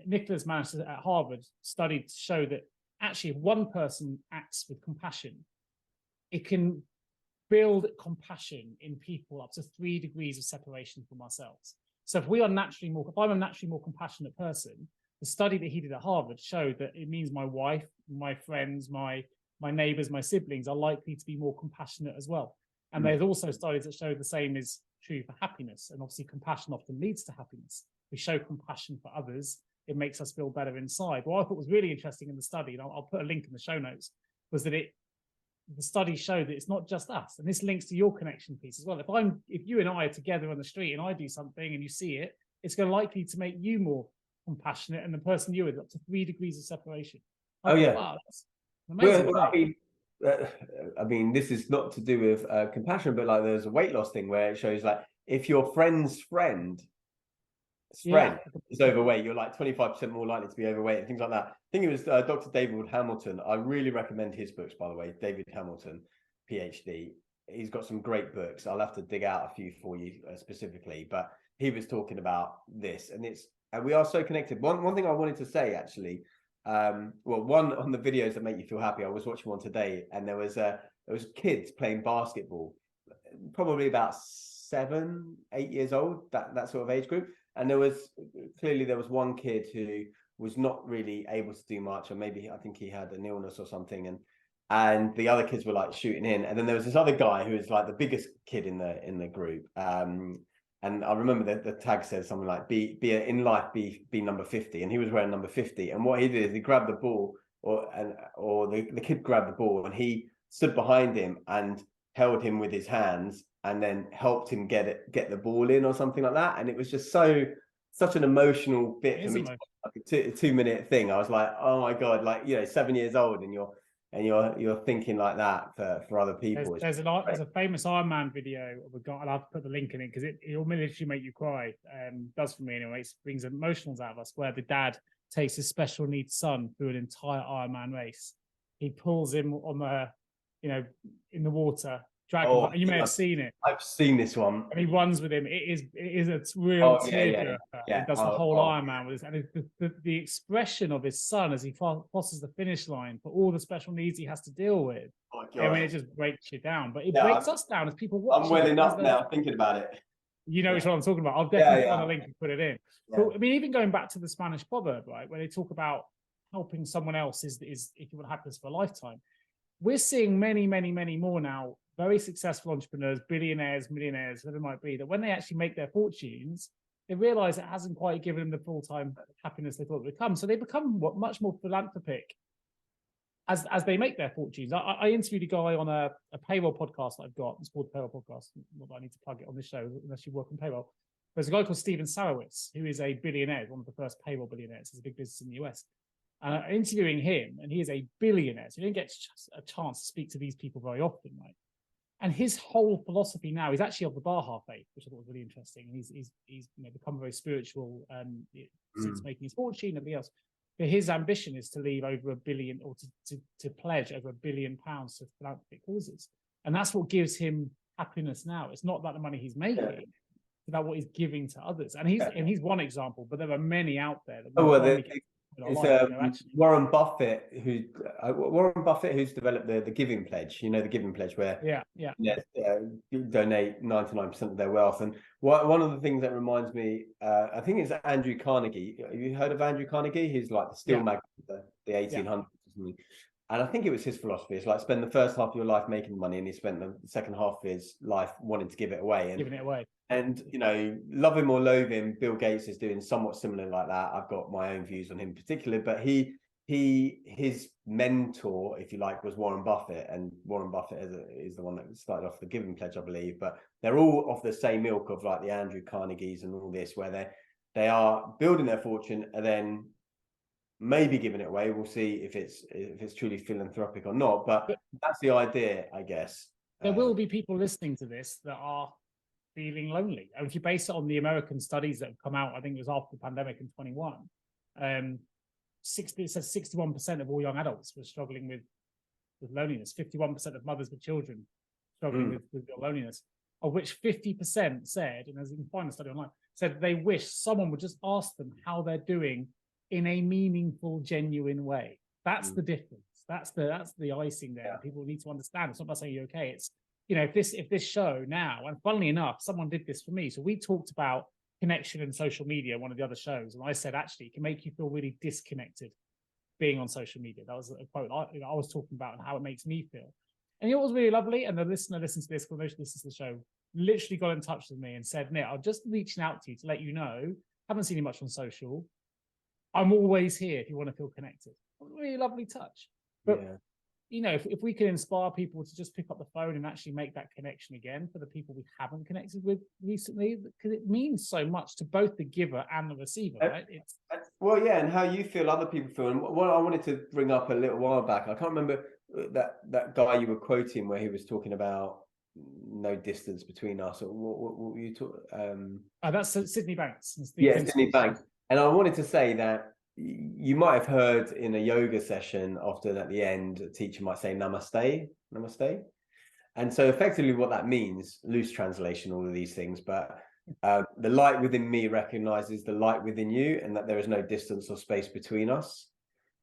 Nicholas managed to, at Harvard, studied to show that actually if one person acts with compassion, it can build compassion in people up to 3 degrees of separation from ourselves. So if I'm a naturally more compassionate person, the study that he did at Harvard showed that it means my wife, my friends, my neighbors, my siblings are likely to be more compassionate as well. And there's also studies that show the same is true for happiness. And obviously compassion often leads to happiness. We show compassion for others, it makes us feel better inside. What I thought was really interesting in the study, and I'll put a link in the show notes, was that the study showed that it's not just us. And this links to your connection piece as well. If you and I are together on the street and I do something and you see it, it's going to likely to make you more compassionate, and the person you with up to 3 degrees of separation. Wow, that's amazing. Well, I mean, this is not to do with compassion, but like there's a weight loss thing where it shows like if your friend's friend is overweight, you're like 25% more likely to be overweight and things like that. I think it was Dr. David Hamilton. I really recommend his books, by the way. David Hamilton, PhD. He's got some great books. I'll have to dig out a few for you specifically, but he was talking about this, and we are so connected. One thing I wanted to say actually, one on the videos that make you feel happy. I was watching one today, and there was kids playing basketball, probably about 7, 8 years old, that sort of age group. And there was one kid who was not really able to do much, or maybe I think he had an illness or something, and the other kids were like shooting in. And then there was this other guy who was like the biggest kid in the group. And I remember the tag said something like in life be number 50, and he was wearing number 50. And what he did is he grabbed the ball, or the kid grabbed the ball, and he stood behind him and held him with his hands, and then helped him get the ball in or something like that. And it was just such an emotional bit for me. Like a 2-minute thing. I was like, oh my God, like 7 years old, and you're thinking like that for other people. There's a famous Ironman video of a guy, and I'll have to put the link in it because it'll literally make you cry. Does for me anyway. It brings emotions out of us. Where the dad takes his special needs son through an entire Ironman race. He pulls him on the, in the water. You may have seen it. I've seen this one. And he runs with him. It is a real tearjerker. He does the whole Ironman with us. And the expression of his son as he crosses the finish line for all the special needs he has to deal with. I mean, it just breaks you down. But it breaks us down as people watch. I'm welling up now thinking about it. You know which one I'm talking about. I'll definitely find a link and put it in. Yeah. But, I mean, even going back to the Spanish proverb, right, where they talk about helping someone else is if you want happiness for a lifetime. We're seeing many, many, many more now, very successful entrepreneurs, billionaires, millionaires, whatever it might be, that when they actually make their fortunes, they realize it hasn't quite given them the full-time happiness they thought it would come. So they become much more philanthropic as they make their fortunes. I interviewed a guy on a payroll podcast that I've got. It's called the Payroll Podcast. Not that I need to plug it on this show unless you work on payroll. There's a guy called Steven Sarowitz, who is a billionaire, one of the first payroll billionaires. It's a big business in the US. And interviewing him, and he is a billionaire, so you don't get a chance to speak to these people very often, right? And his whole philosophy now, he's actually of the Baha'i faith, which I thought was really interesting. And he's become very spiritual since making his fortune and everything else. But his ambition is to leave over $1 billion, or to pledge over $1 billion to philanthropic causes. And that's what gives him happiness now. It's not about the money he's making, it's about what he's giving to others. And he's one example, but there are many out there. Warren Buffett, who's developed the Giving Pledge. The Giving Pledge, where donate 99% of their wealth. And one of the things that reminds me, I think it's Andrew Carnegie. Have you heard of Andrew Carnegie? He's like the steel magnate of the 1800s or something. And I think it was his philosophy. It's like spend the first half of your life making money, and he spent the second half of his life wanting to give it away. Giving it away. And, love him or loathe him, Bill Gates is doing somewhat similar like that. I've got my own views on him in particular, but his mentor, if you like, was Warren Buffett. And Warren Buffett is the one that started off the Giving Pledge, I believe. But they're all of the same ilk of like the Andrew Carnegies and all this, where they are building their fortune and then maybe giving it away. We'll see if it's truly philanthropic or not. But that's the idea, I guess. There will be people listening to this that are feeling lonely. And if you base it on the American studies that have come out, I think it was after the pandemic in 21, it says 61% of all young adults were struggling with loneliness. 51% of mothers with children struggling with loneliness, of which 50% said, and as you can find the study online, said they wish someone would just ask them how they're doing in a meaningful, genuine way. That's the difference. That's the icing there. People need to understand. It's not about saying you're okay. It's if this show now, and funnily enough, someone did this for me. So we talked about connection in social media, one of the other shows, and I said, actually, it can make you feel really disconnected being on social media. That was a quote I was talking about and how it makes me feel. And it was really lovely. And the listener listens to this, or listens to the show, literally got in touch with me and said, Nick, I'm just reaching out to you to let you know, haven't seen you much on social. I'm always here if you want to feel connected. Really lovely touch. But you know, if we can inspire people to just pick up the phone and actually make that connection again for the people we haven't connected with recently, because it means so much to both the giver and the receiver, right? Well, yeah, and how you feel, other people feel. And what I wanted to bring up a little while back, I can't remember that guy you were quoting where he was talking about no distance between us, or what were you talking? That's Sydney Banks. Sydney Banks. And I wanted to say that you might have heard in a yoga session, often at the end, a teacher might say namaste, namaste. And so effectively what that means, loose translation, all of these things, but the light within me recognizes the light within you, and that there is no distance or space between us.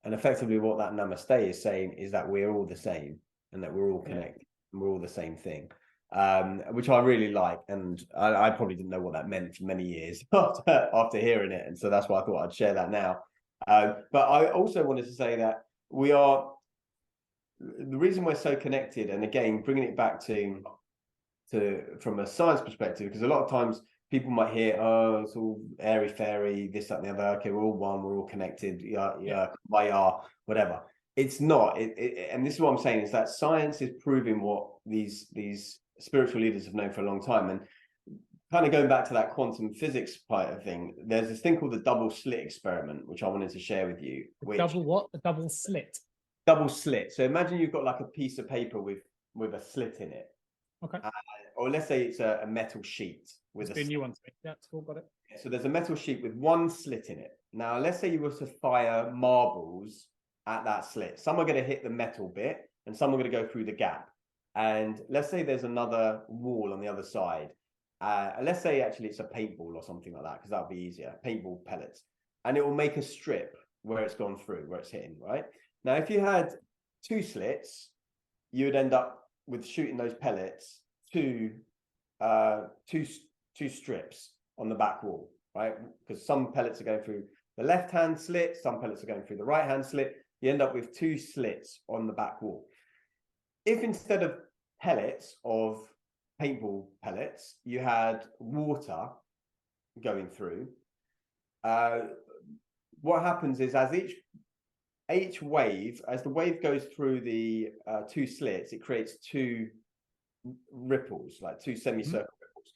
And effectively what that namaste is saying is that we're all the same, and that we're all connected, and we're all the same thing, which I really like. And I probably didn't know what that meant for many years after hearing it. And so that's why I thought I'd share that now. But I also wanted to say that the reason we're so connected, and again, bringing it back to from a science perspective, because a lot of times people might hear, oh, it's all airy fairy, this, that, and the other. Okay, we're all one, we're all connected, whatever. It's not. And this is what I'm saying, is that science is proving what these spiritual leaders have known for a long time. And kind of going back to that quantum physics part of thing, there's this thing called the double slit experiment, which I wanted to share with you. Double what? A double slit? Double slit. So imagine you've got like a piece of paper with a slit in it. Okay. Or let's say it's a metal sheet with a new one. Yeah, it's cool, got it. So there's a metal sheet with one slit in it. Now, let's say you were to fire marbles at that slit. Some are going to hit the metal bit, and some are going to go through the gap. And let's say there's another wall on the other side. Let's say actually it's a paintball or something like that, because that would be easier. Paintball pellets. And it will make a strip where it's gone through, where it's hitting, right? Now, if you had two slits, you would end up with shooting those pellets two strips on the back wall, right? Because some pellets are going through the left-hand slit, some pellets are going through the right-hand slit. You end up with two slits on the back wall. If instead of pellets of paintball pellets, you had water going through, what happens is as each wave, as the wave goes through the two slits, it creates two ripples, like two semicircle ripples.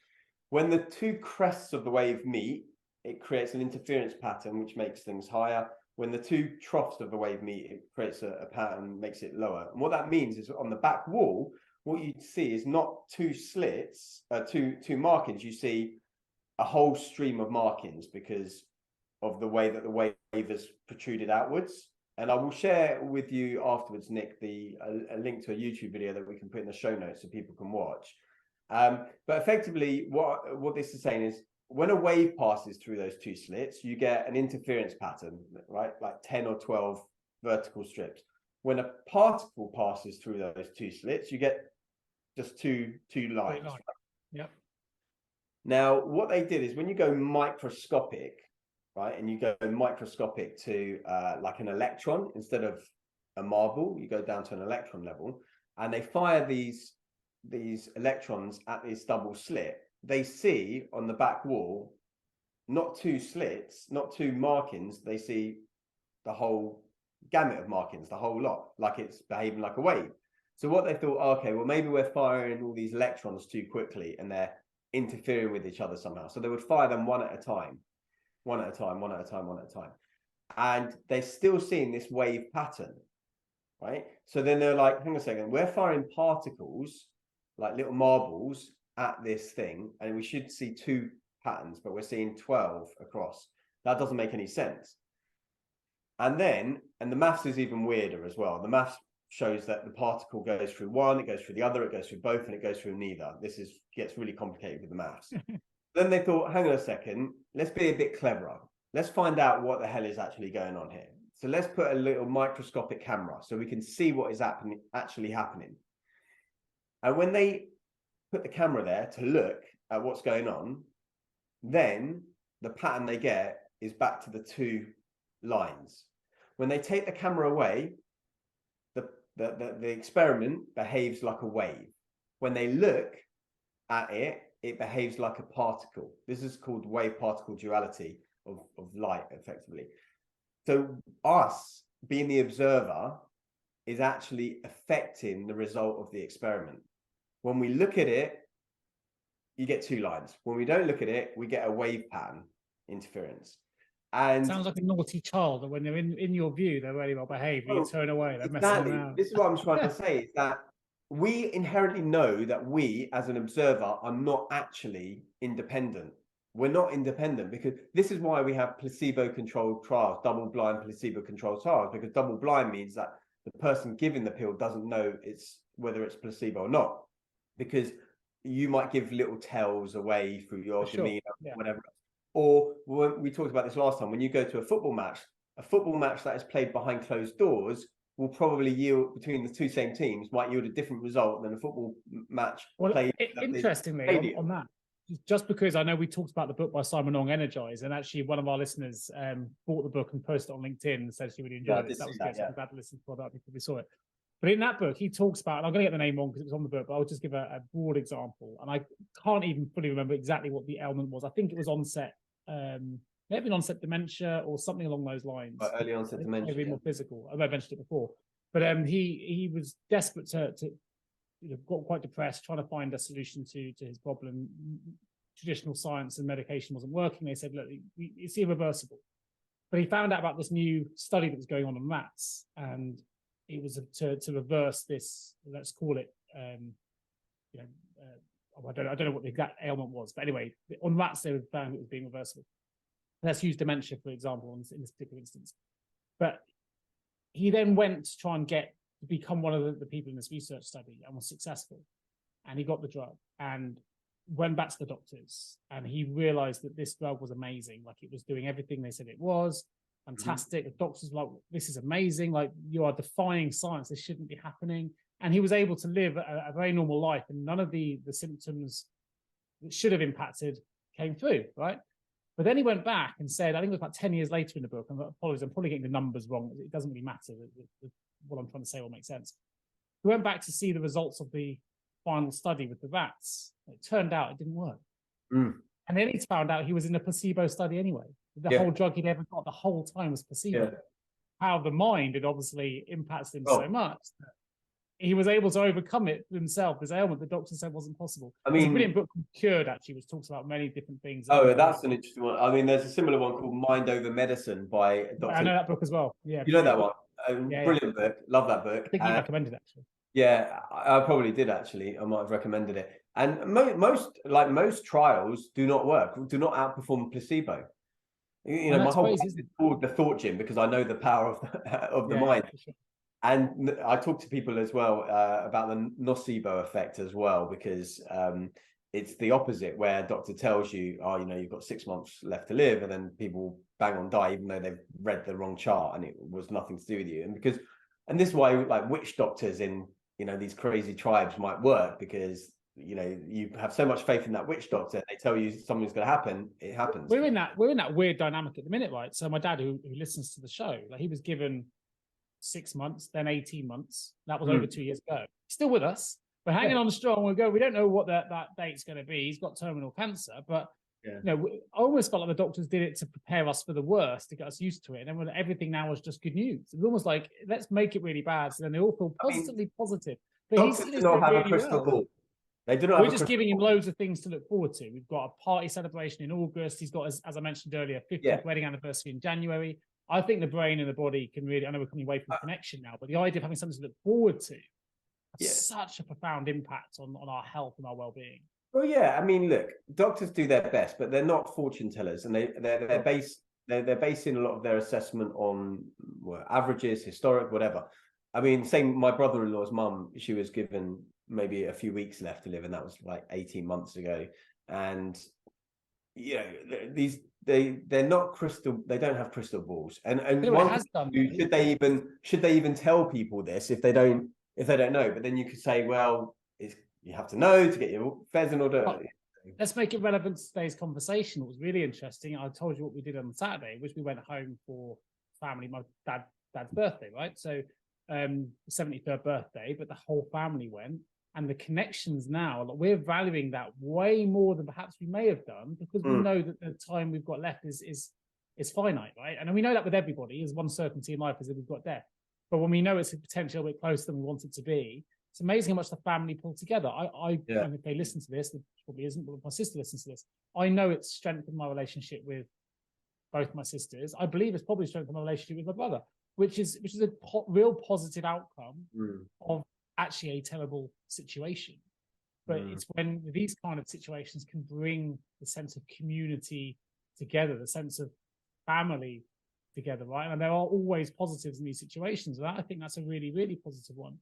When the two crests of the wave meet, it creates an interference pattern, which makes things higher. When the two troughs of the wave meet, it creates a pattern, makes it lower. And what that means is on the back wall, what you see is not two slits, two markings. You see a whole stream of markings because of the way that the wave has protruded outwards. And I will share with you afterwards, Nick, a link to a YouTube video that we can put in the show notes so people can watch. But effectively, what this is saying is, when a wave passes through those two slits, you get an interference pattern, right? Like 10 or 12 vertical strips. When a particle passes through those two slits, you get just two lines. Right? Yep. Now, what they did is when you go microscopic, right, and you go microscopic to like an electron instead of a marble, you go down to an electron level, and they fire these electrons at this double slit. They see on the back wall not two slits, not two markings. They see the whole gamut of markings, the whole lot, like it's behaving like a wave. So what they thought, okay, well, maybe we're firing all these electrons too quickly and they're interfering with each other somehow. So they would fire them one at a time. And they're still seeing this wave pattern, right? So then they're like, hang on a second, we're firing particles, like little marbles, at this thing, and we should see two patterns, but we're seeing 12 across. That doesn't make any sense. And the maths is even weirder as well. The maths shows that the particle goes through one, it goes through the other, it goes through both, and it goes through neither. Gets really complicated with the maths. Then they thought, hang on a second, let's be a bit cleverer. Let's find out what the hell is actually going on here. So let's put a little microscopic camera so we can see what is actually happening. And when they put the camera there to look at what's going on, then the pattern they get is back to the 2 lines. When they take the camera away, the experiment behaves like a wave. When they look at it, it behaves like a particle. This is called wave particle duality of light, effectively. So us being the observer is actually affecting the result of the experiment. When we look at it, you get 2 lines. When we don't look at it, we get a wave pattern interference. And sounds like a naughty child that when they're in your view, they're really well behaved, you turn away, they're messing around. This is what I'm trying to say, is that we inherently know that we, as an observer, are not actually independent. We're not independent, because this is why we have placebo-controlled trials, double-blind placebo-controlled trials, because double-blind means that the person giving the pill doesn't know whether it's placebo or not, because you might give little tells away through your demeanor, whatever. Or when we talked about this last time, when you go to a football match that is played behind closed doors will probably yield, between the 2 same teams, might yield a different result than a football match played. Interestingly, on that, just because I know we talked about the book by Simon Ong, Energize, and actually one of our listeners bought the book and posted it on LinkedIn and said she really enjoyed it. That was good. So I'm glad to listen to that. You probably saw it. But in that book, he talks about, and I'm going to get the name wrong because it was on the book, but I'll just give a broad example. And I can't even fully remember exactly what the ailment was. I think it was onset, maybe onset dementia or something along those lines. But early onset dementia. Maybe more physical. I mentioned it before. But he was desperate to got quite depressed, trying to find a solution to his problem. Traditional science and medication wasn't working. They said, look, it's irreversible. But he found out about this new study that was going on rats, and it was to reverse this. Let's call it, I don't know what the exact ailment was, but anyway, on rats they found it was being reversible. Let's use dementia for example in this particular instance. But he then went to try and become one of the people in this research study and was successful, and he got the drug and went back to the doctors, and he realized that this drug was amazing. Like, it was doing everything they said it was. Fantastic. The doctors were like, this is amazing. Like, you are defying science. This shouldn't be happening. And he was able to live a very normal life, and none of the symptoms that should have impacted came through, right? But then he went back and said, I think it was about 10 years later in the book, and apologies, I'm probably getting the numbers wrong. It doesn't really matter. What I'm trying to say will make sense. He went back to see the results of the final study with the rats. It turned out it didn't work. And then he found out he was in a placebo study anyway. The whole drug he'd ever got the whole time was placebo. How the mind had obviously impacted him so much that he was able to overcome it himself. This ailment the doctor said wasn't possible. I mean, there's a brilliant book called Cured, actually, which talks about many different things. Oh, that's an interesting one. I mean, there's a similar one called Mind Over Medicine by Dr. I know that book as well. Yeah, you know that one. Brilliant book. Love that book. I think you recommended it, actually. Yeah, I probably did actually. I might have recommended it. And most trials do not work, do not outperform placebo. You know, my whole life is called the thought gym because I know the power of the mind. Sure. And I talk to people as well about the nocebo effect as well, because it's the opposite, where a doctor tells you, oh, you know, you've got 6 months left to live, and then people bang on die, even though they've read the wrong chart and it was nothing to do with you. And this is why, like, witch doctors in, you know, these crazy tribes might work, because, you know, you have so much faith in that witch doctor, they tell you something's going to happen, it happens. We're in that weird dynamic at the minute, right? So my dad, who listens to the show, like, he was given 6 months, then 18 months. That was over 2 years ago. Still with us. We're hanging on strong. We don't know what that date's going to be. He's got terminal cancer, but you know, I almost felt like the doctors did it to prepare us for the worst, to get us used to it. And then everything now was just good news. It was almost like, let's make it really bad, so then they all feel positively positive. But doctors do not have a crystal ball. They do not. We're just giving him loads of things to look forward to. We've got a party celebration in August. He's got, as I mentioned earlier, 50th wedding anniversary in January. I think the brain and the body can really, I know we're coming away from connection now, but the idea of having something to look forward to has such a profound impact on our health and our well-being. Well, yeah, I mean, look, doctors do their best, but they're not fortune tellers, and they're basing a lot of their assessment on averages, historic, whatever. I mean, same, my brother-in-law's mum, she was given maybe a few weeks left to live, and that was like 18 months ago. And you know, they're not crystal, they don't have crystal balls. And should they even tell people this if they don't know? But then you could say, well, you have to know to get your affairs in order. let's make it relevant to today's conversation. What was really interesting, I told you what we did on Saturday, which we went home for family, my dad's birthday, right? So 73rd birthday, but the whole family went. And the connections now, we're valuing that way more than perhaps we may have done, because we know that the time we've got left is finite, right? And we know that with everybody, there's one certainty in life, is that we've got death. But when we know it's a potential a bit closer than we want it to be, it's amazing how much the family pull together. And if they listen to this, it probably isn't, but if my sister listens to this, I know it's strengthened my relationship with both my sisters. I believe it's probably strengthened my relationship with my brother, which is a real positive outcome of actually a terrible situation. But it's when these kind of situations can bring the sense of community together, the sense of family together, right? And there are always positives in these situations. And I think that's a really, really positive one,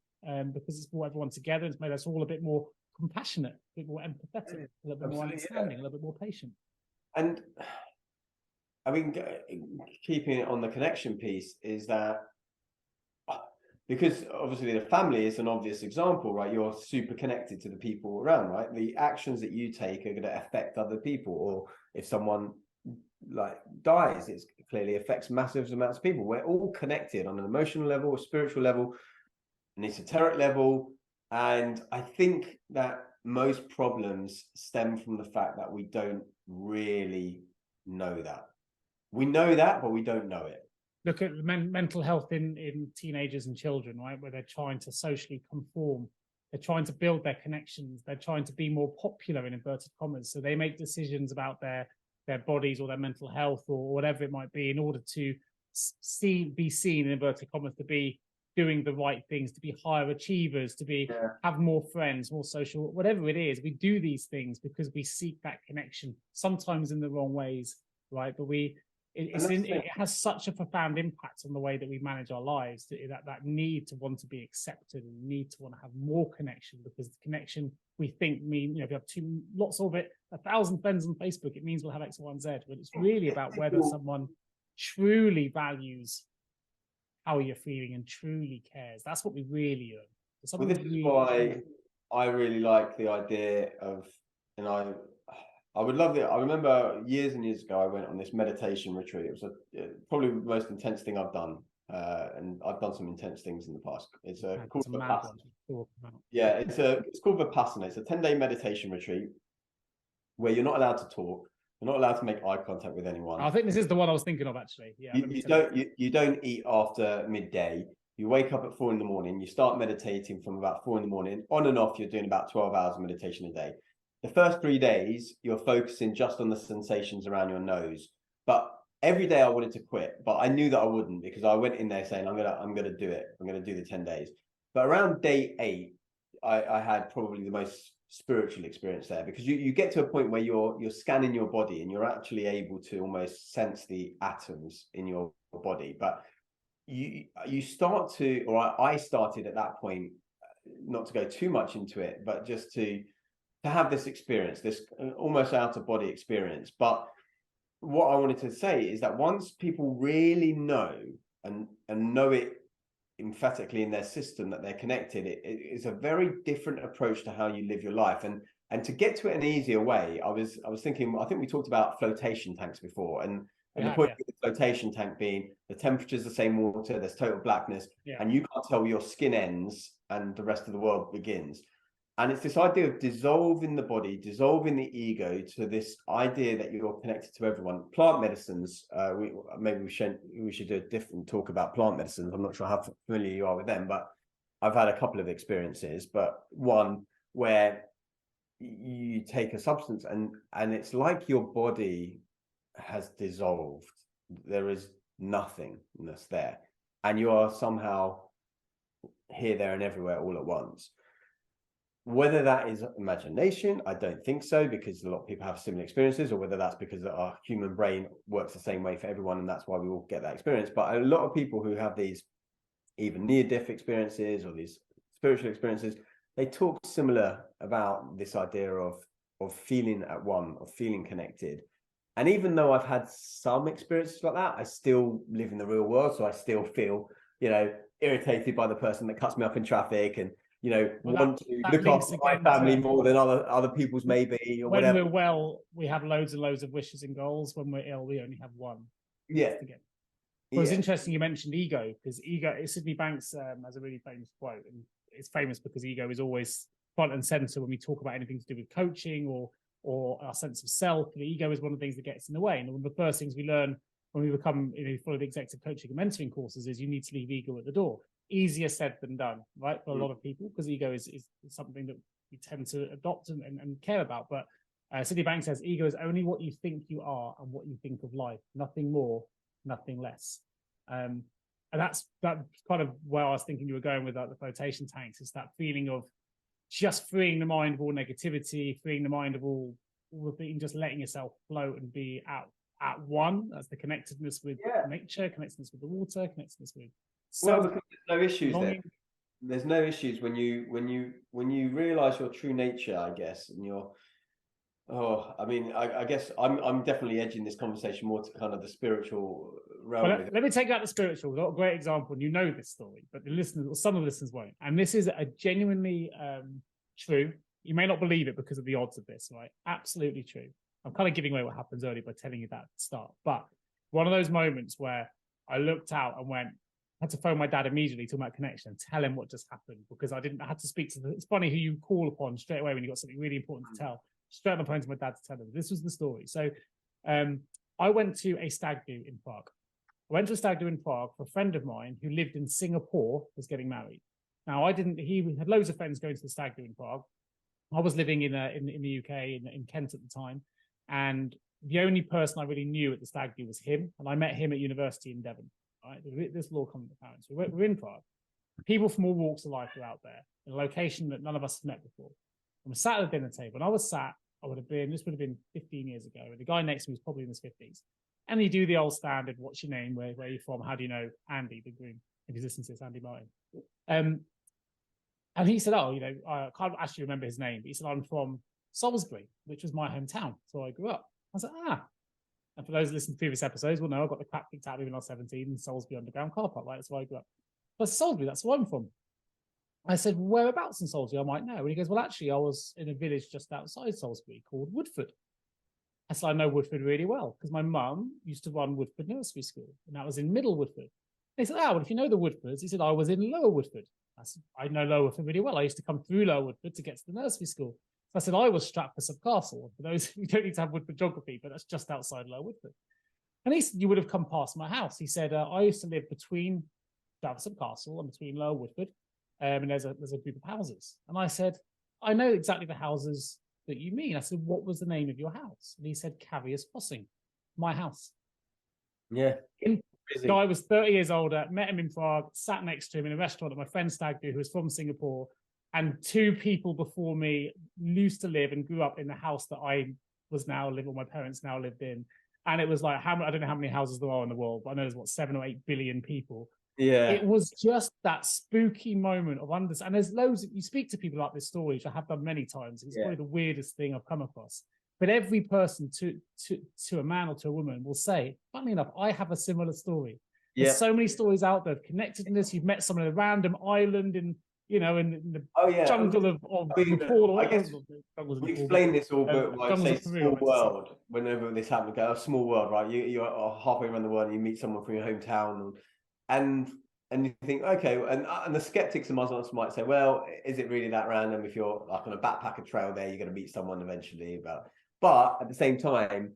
because it's brought everyone together. It's made us all a bit more compassionate, a bit more empathetic, a little bit more understanding, a little bit more patient. And I mean, keeping it on the connection piece is that, because obviously the family is an obvious example, right? You're super connected to the people around, right? The actions that you take are going to affect other people. Or if someone like dies, it clearly affects massive amounts of people. We're all connected on an emotional level, a spiritual level, an esoteric level. And I think that most problems stem from the fact that we don't really know that. We know that, but we don't know it. Look at mental health in teenagers and children, right? Where they're trying to socially conform. They're trying to build their connections. They're trying to be more popular, in inverted commas. So they make decisions about their bodies or their mental health or whatever it might be, in order to be seen, in inverted commas, to be doing the right things, to be higher achievers, to be have more friends, more social, whatever it is. We do these things because we seek that connection, sometimes in the wrong ways, right? But it has such a profound impact on the way that we manage our lives, that need to want to be accepted and need to want to have more connection, because the connection we think if you have lots of it, 1,000 friends on Facebook, it means we'll have X, Y, and Z. But it's really about whether someone truly values how you're feeling and truly cares. That's what we really earn. Well, this is why I really like the idea of, and I would love it. I remember years and years ago, I went on this meditation retreat. It was probably the most intense thing I've done. And I've done some intense things in the past. It's called Vipassana. Yeah, it's called Vipassana. It's a 10-day meditation retreat where you're not allowed to talk. You're not allowed to make eye contact with anyone. I think this is the one I was thinking of, actually. Yeah. You don't eat after midday. You wake up at 4 a.m. You start meditating from about 4 a.m. On and off, you're doing about 12 hours of meditation a day. The first 3 days, you're focusing just on the sensations around your nose. But every day I wanted to quit, but I knew that I wouldn't, because I went in there saying, I'm gonna do it. I'm gonna do the 10 days. But around day 8, I had probably the most spiritual experience there, because you get to a point where you're scanning your body and you're actually able to almost sense the atoms in your body. But you start to, or I started at that point, not to go too much into it, but just to have this experience, this almost out of body experience. But what I wanted to say is that once people really know and know it emphatically in their system that they're connected, it is a very different approach to how you live your life. And to get to it in an easier way, I was thinking, I think we talked about flotation tanks before, and the point of the flotation tank being the temperature's the same water, there's total blackness, and you can't tell where your skin ends and the rest of the world begins. And it's this idea of dissolving the body, dissolving the ego, to this idea that you're connected to everyone. Plant medicines, maybe we should do a different talk about plant medicines. I'm not sure how familiar you are with them, but I've had a couple of experiences. But one where you take a substance and it's like your body has dissolved. There is nothingness there. And you are somehow here, there, and everywhere all at once. Whether that is imagination, I don't think so, because a lot of people have similar experiences, or whether that's because our human brain works the same way for everyone, and that's why we all get that experience. But a lot of people who have these even near-death experiences or these spiritual experiences, they talk similar about this idea of feeling at one, of feeling connected. And even though I've had some experiences like that, I still live in the real world, so I still feel, irritated by the person that cuts me off in traffic, and want to that look links after my again family to more than other people's maybe, or when whatever. we're well, we have loads and loads of wishes and goals. When we're ill, we only have one. Yeah. Well, it's interesting you mentioned ego, because ego, Sydney Banks has a really famous quote, and it's famous because ego is always front and center when we talk about anything to do with coaching or our sense of self. The ego is one of the things that gets in the way. And one of the first things we learn when we become, follow the executive coaching and mentoring courses is you need to leave ego at the door. Easier said than done, right? For a lot of people, because ego is something that we tend to adopt and care about. But Sydney Banks says ego is only what you think you are and what you think of life, nothing more, nothing less. And that's kind of where I was thinking you were going with the flotation tanks, is that feeling of just freeing the mind of all negativity, freeing the mind of all the things, just letting yourself float and be at one. That's the connectedness with nature, connectedness with the water, connectedness with self. Well, because there's no issues there. There's no issues when you realize your true nature, I guess, and I guess I'm definitely edging this conversation more to kind of the spiritual realm. Well, let me take out the spiritual. Not a great example, and you know this story, but the listeners, or some of the listeners, won't. And this is a genuinely true. You may not believe it because of the odds of this, right? Absolutely true. I'm kind of giving away what happens early by telling you that at the start. But one of those moments where I looked out and I had to phone my dad immediately, talking about connection, and tell him what just happened, because I had to speak to it's funny who you call upon straight away when you've got something really important to tell. Straight on the phone to my dad to tell him. This was the story. So I went to a stag do in Prague. I went to a stag do in Prague for a friend of mine who lived in Singapore, was getting married. Now, he had loads of friends going to the stag do in Prague. I was living in the UK, in Kent at the time. And the only person I really knew at the stag do was him. And I met him at university in Devon. Right? This law common to parents. We're in Prague. People from all walks of life are out there, in a location that none of us had met before. And we sat at the dinner table, and I was sat, this would have been 15 years ago, and the guy next to me was probably in his 50s. And you do the old standard, what's your name, where are you from, how do you know Andy, the groom, if he's listening to this, Andy Martin. And he said, I can't actually remember his name, but he said, I'm from Salisbury, which was my hometown, so I grew up. I was like, And for those who listen to previous episodes will know I got the crap kicked out of me when I was 17 in Salisbury Underground car park, right? That's where I grew up. But Salisbury, that's where I'm from. I said, whereabouts in Salisbury? I might know. And he goes, well, actually, I was in a village just outside Salisbury called Woodford. I said, I know Woodford really well because my mum used to run Woodford Nursery School, and that was in Middle Woodford. And he said, well, if you know the Woodfords, he said, I was in Lower Woodford. I said, I know Lower Woodford really well. I used to come through Lower Woodford to get to the nursery school. So I said, I was Stratford Castle. For those who don't need to have Woodford geography, but that's just outside Lower Woodford. And he said, you would have come past my house. He said, I used to live between Stratford Castle and between Lower Woodford. And there's a group of houses. And I said, I know exactly the houses that you mean. I said, what was the name of your house? And he said, Carrier's Crossing, my house. Yeah. The guy was 30 years older, met him in Prague, sat next to him in a restaurant that my friend stag do, who was from Singapore. And two people before me used to live and grew up in the house that I was now living, or my parents now lived in. And it was like, I don't know how many houses there are in the world, but I know there's 7 or 8 billion people. Yeah, it was just that spooky moment of understanding. And there's loads. You speak to people about this story, which I have done many times. It's probably the weirdest thing I've come across. But every person, to a man or to a woman, will say, funnily enough, I have a similar story. There's so many stories out there of connectedness. You've met someone on a random island in the jungle of Nepal. I guess we explain this all, but when I say small world, whenever this happens, go, small world, right? You're halfway around the world and you meet someone from your hometown, and you think, okay, and the skeptics and Muslims might say, well, is it really that random? If you're like on a backpacker trail there, you're going to meet someone eventually. But at the same time,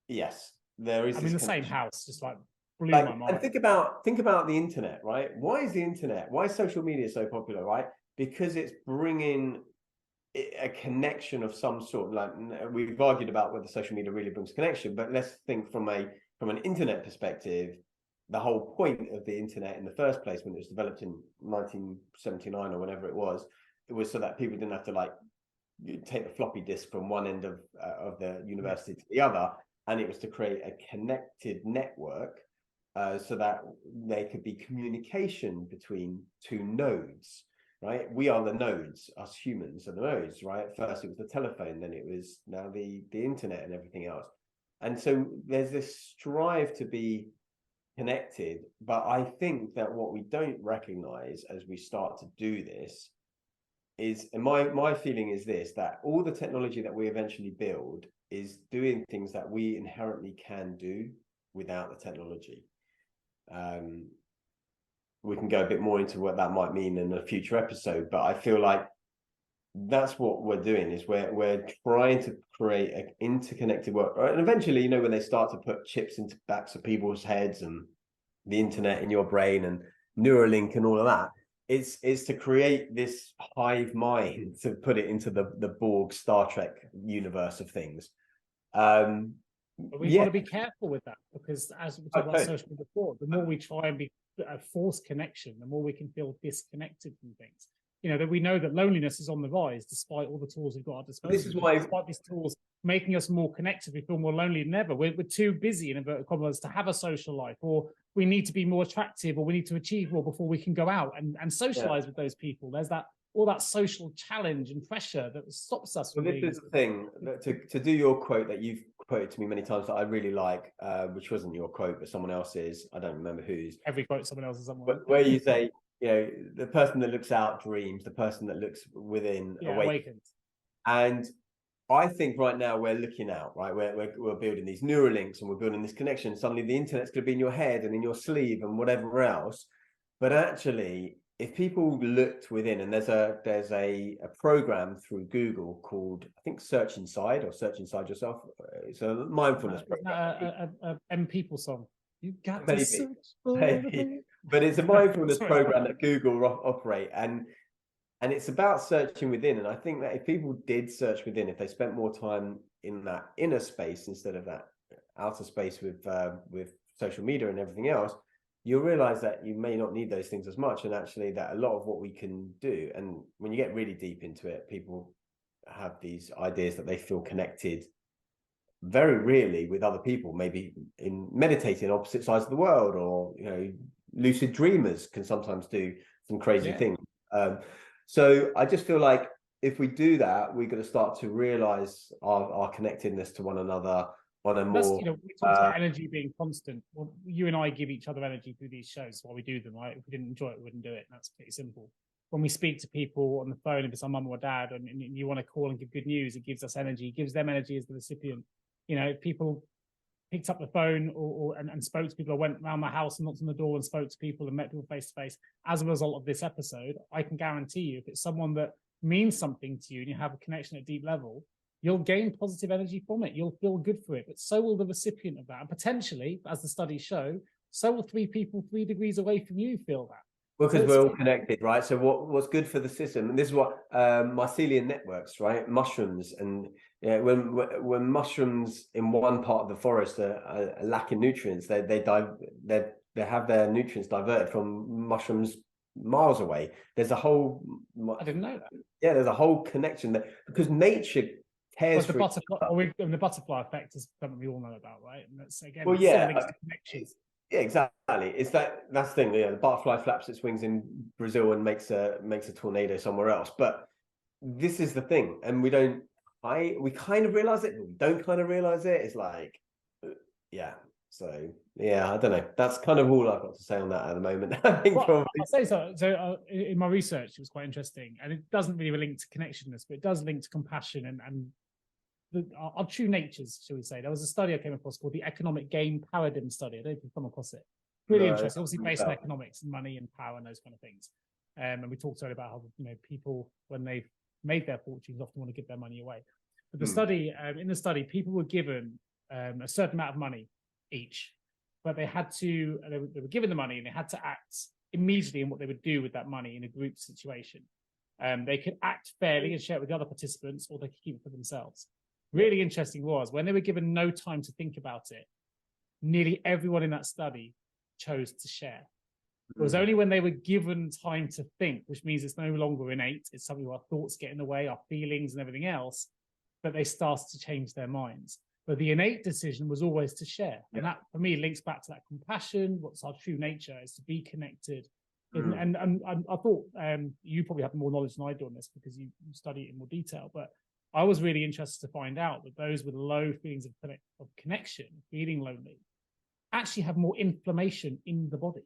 yes, there is. The same house, just like blew my mind. And think about the internet, right? Why is social media so popular, right? Because it's bringing a connection of some sort. Like, we've argued about whether social media really brings connection, but let's think from an internet perspective. The whole point of the internet in the first place, when it was developed in 1979 or whenever it was so that people didn't have to take the floppy disk from one end of the university to the other, and it was to create a connected network so that there could be communication between two nodes, right? We are the nodes, us humans are the nodes, right? First it was the telephone, then it was now the internet and everything else. And so there's this strive to be connected, but I think that what we don't recognize as we start to do this and my feeling is this, that all the technology that we eventually build is doing things that we inherently can do without the technology. We can go a bit more into what that might mean in a future episode, but I feel like that's what we're doing, is we're trying to create an interconnected world. And eventually, you know, when they start to put chips into backs of people's heads and the internet in your brain and Neuralink and all of that, it's to create this hive mind, to put it into the Borg Star Trek universe of things. But we want to be careful with that, because as we talked about social media before, the more we try and be a forced connection, the more we can feel disconnected from things. You know, that we know that loneliness is on the rise despite all the tools we've got at our disposal. This is why, despite these tools making us more connected, we feel more lonely than ever. We're too busy, in inverted commas, to have a social life, or we need to be more attractive, or we need to achieve more before we can go out and socialize with those people. There's all that social challenge and pressure that stops us. Well, this is the thing, to do your quote that you've quoted to me many times that I really like, which wasn't your quote, but someone else's. I don't remember whose. Every quote someone else's. Where you say, you know, the person that looks out dreams, the person that looks within awakens. And I think right now we're looking out, right? We're building these Neuralinks and we're building this connection. Suddenly the internet's going to be in your head and in your sleeve and whatever else. But actually, if people looked within, and there's a program through Google called, I think, Search Inside, or Search Inside Yourself. It's a mindfulness program. M People song. You got maybe, to search for maybe. But it's a mindfulness program that Google operate, and it's about searching within. And I think that if people did search within, if they spent more time in that inner space instead of that outer space with social media and everything else, you'll realize that you may not need those things as much. And actually that a lot of what we can do, and when you get really deep into it, people have these ideas that they feel connected very rarely with other people, maybe in meditating on opposite sides of the world, or, you know, lucid dreamers can sometimes do some crazy things. So I just feel like if we do that, we're going to start to realize our connectedness to one another on a more, you know, we talked about energy being constant. Well, you and I give each other energy through these shows while we do them, right? If we didn't enjoy it, we wouldn't do it. That's pretty simple. When we speak to people on the phone, if it's our mum or dad, and you want to call and give good news, it gives us energy, gives them energy as the recipient. You know, if people picked up the phone and spoke to people, I went around my house and knocked on the door and spoke to people and met people face to face as a result of this episode, I can guarantee you, if it's someone that means something to you and you have a connection at a deep level, you'll gain positive energy from it. You'll feel good for it, but so will the recipient of that. And potentially, as the studies show, so will 3 people 3 degrees away from you feel that. Well, because we're all connected, right? So what's good for the system, and this is what mycelium networks, right? Mushrooms, and when mushrooms in one part of the forest are lacking nutrients, they have their nutrients diverted from mushrooms miles away. There's a whole. I didn't know that. Yeah, there's a whole connection there, because nature cares the butterfly effect is something we all know about, right? And that's again, connections. Yeah, exactly. It's that's the thing. Yeah, the butterfly flaps its wings in Brazil and makes a tornado somewhere else. But this is the thing, and we kind of realize it, but we don't kind of realize it. It's like, yeah. So yeah, I don't know. That's kind of all I've got to say on that at the moment. I think I'll say so. So in my research, it was quite interesting, and it doesn't really link to connectedness, but it does link to compassion and our true natures, shall we say. There was a study I came across called the Economic Gain Paradigm Study. I don't know if you've come across it. Really interesting. Obviously based on economics and money and power and those kind of things. And we talked earlier about how, you know, people, when they've made their fortunes, often want to give their money away. But the study, in the study, people were given a certain amount of money each, but they were given the money and they had to act immediately in what they would do with that money in a group situation. They could act fairly and share it with the other participants, or they could keep it for themselves. Really interesting was when they were given no time to think about it, nearly everyone in that study chose to share. It was only when they were given time to think, which means it's no longer innate, it's something where our thoughts get in the way, our feelings and everything else, that they started to change their minds. But the innate decision was always to share. And that, for me, links back to that compassion. What's our true nature is to be connected. And I thought you probably have more knowledge than I do on this because you study it in more detail. But I was really interested to find out that those with low feelings of connection, feeling lonely, actually have more inflammation in the body.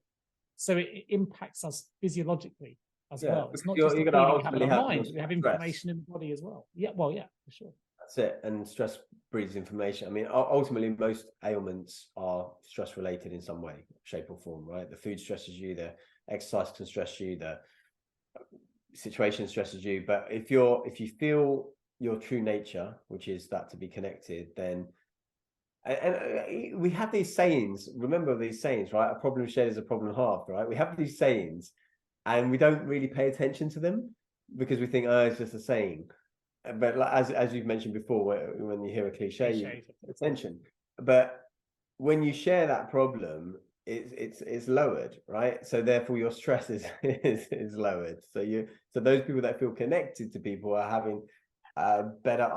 So it impacts us physiologically. as well. It's not you're just a going to feeling you have in ultimately our have mind, we have stress. information in the body as well. Yeah, well, yeah, for sure. That's it. And stress breeds information. I mean, ultimately, most ailments are stress related in some way, shape, or form, right? The food stresses you, the exercise can stress you, the situation stresses you. But if you feel your true nature, which is that to be connected, then and we have these sayings. Remember these sayings, right? A problem shared is a problem halved, right? We have these sayings, and we don't really pay attention to them because we think, oh, it's just a saying. But like, as you've mentioned before, when you hear a cliche, you pay attention. But when you share that problem, it's lowered, right? So therefore, your stress is lowered. So those people that feel connected to people are having better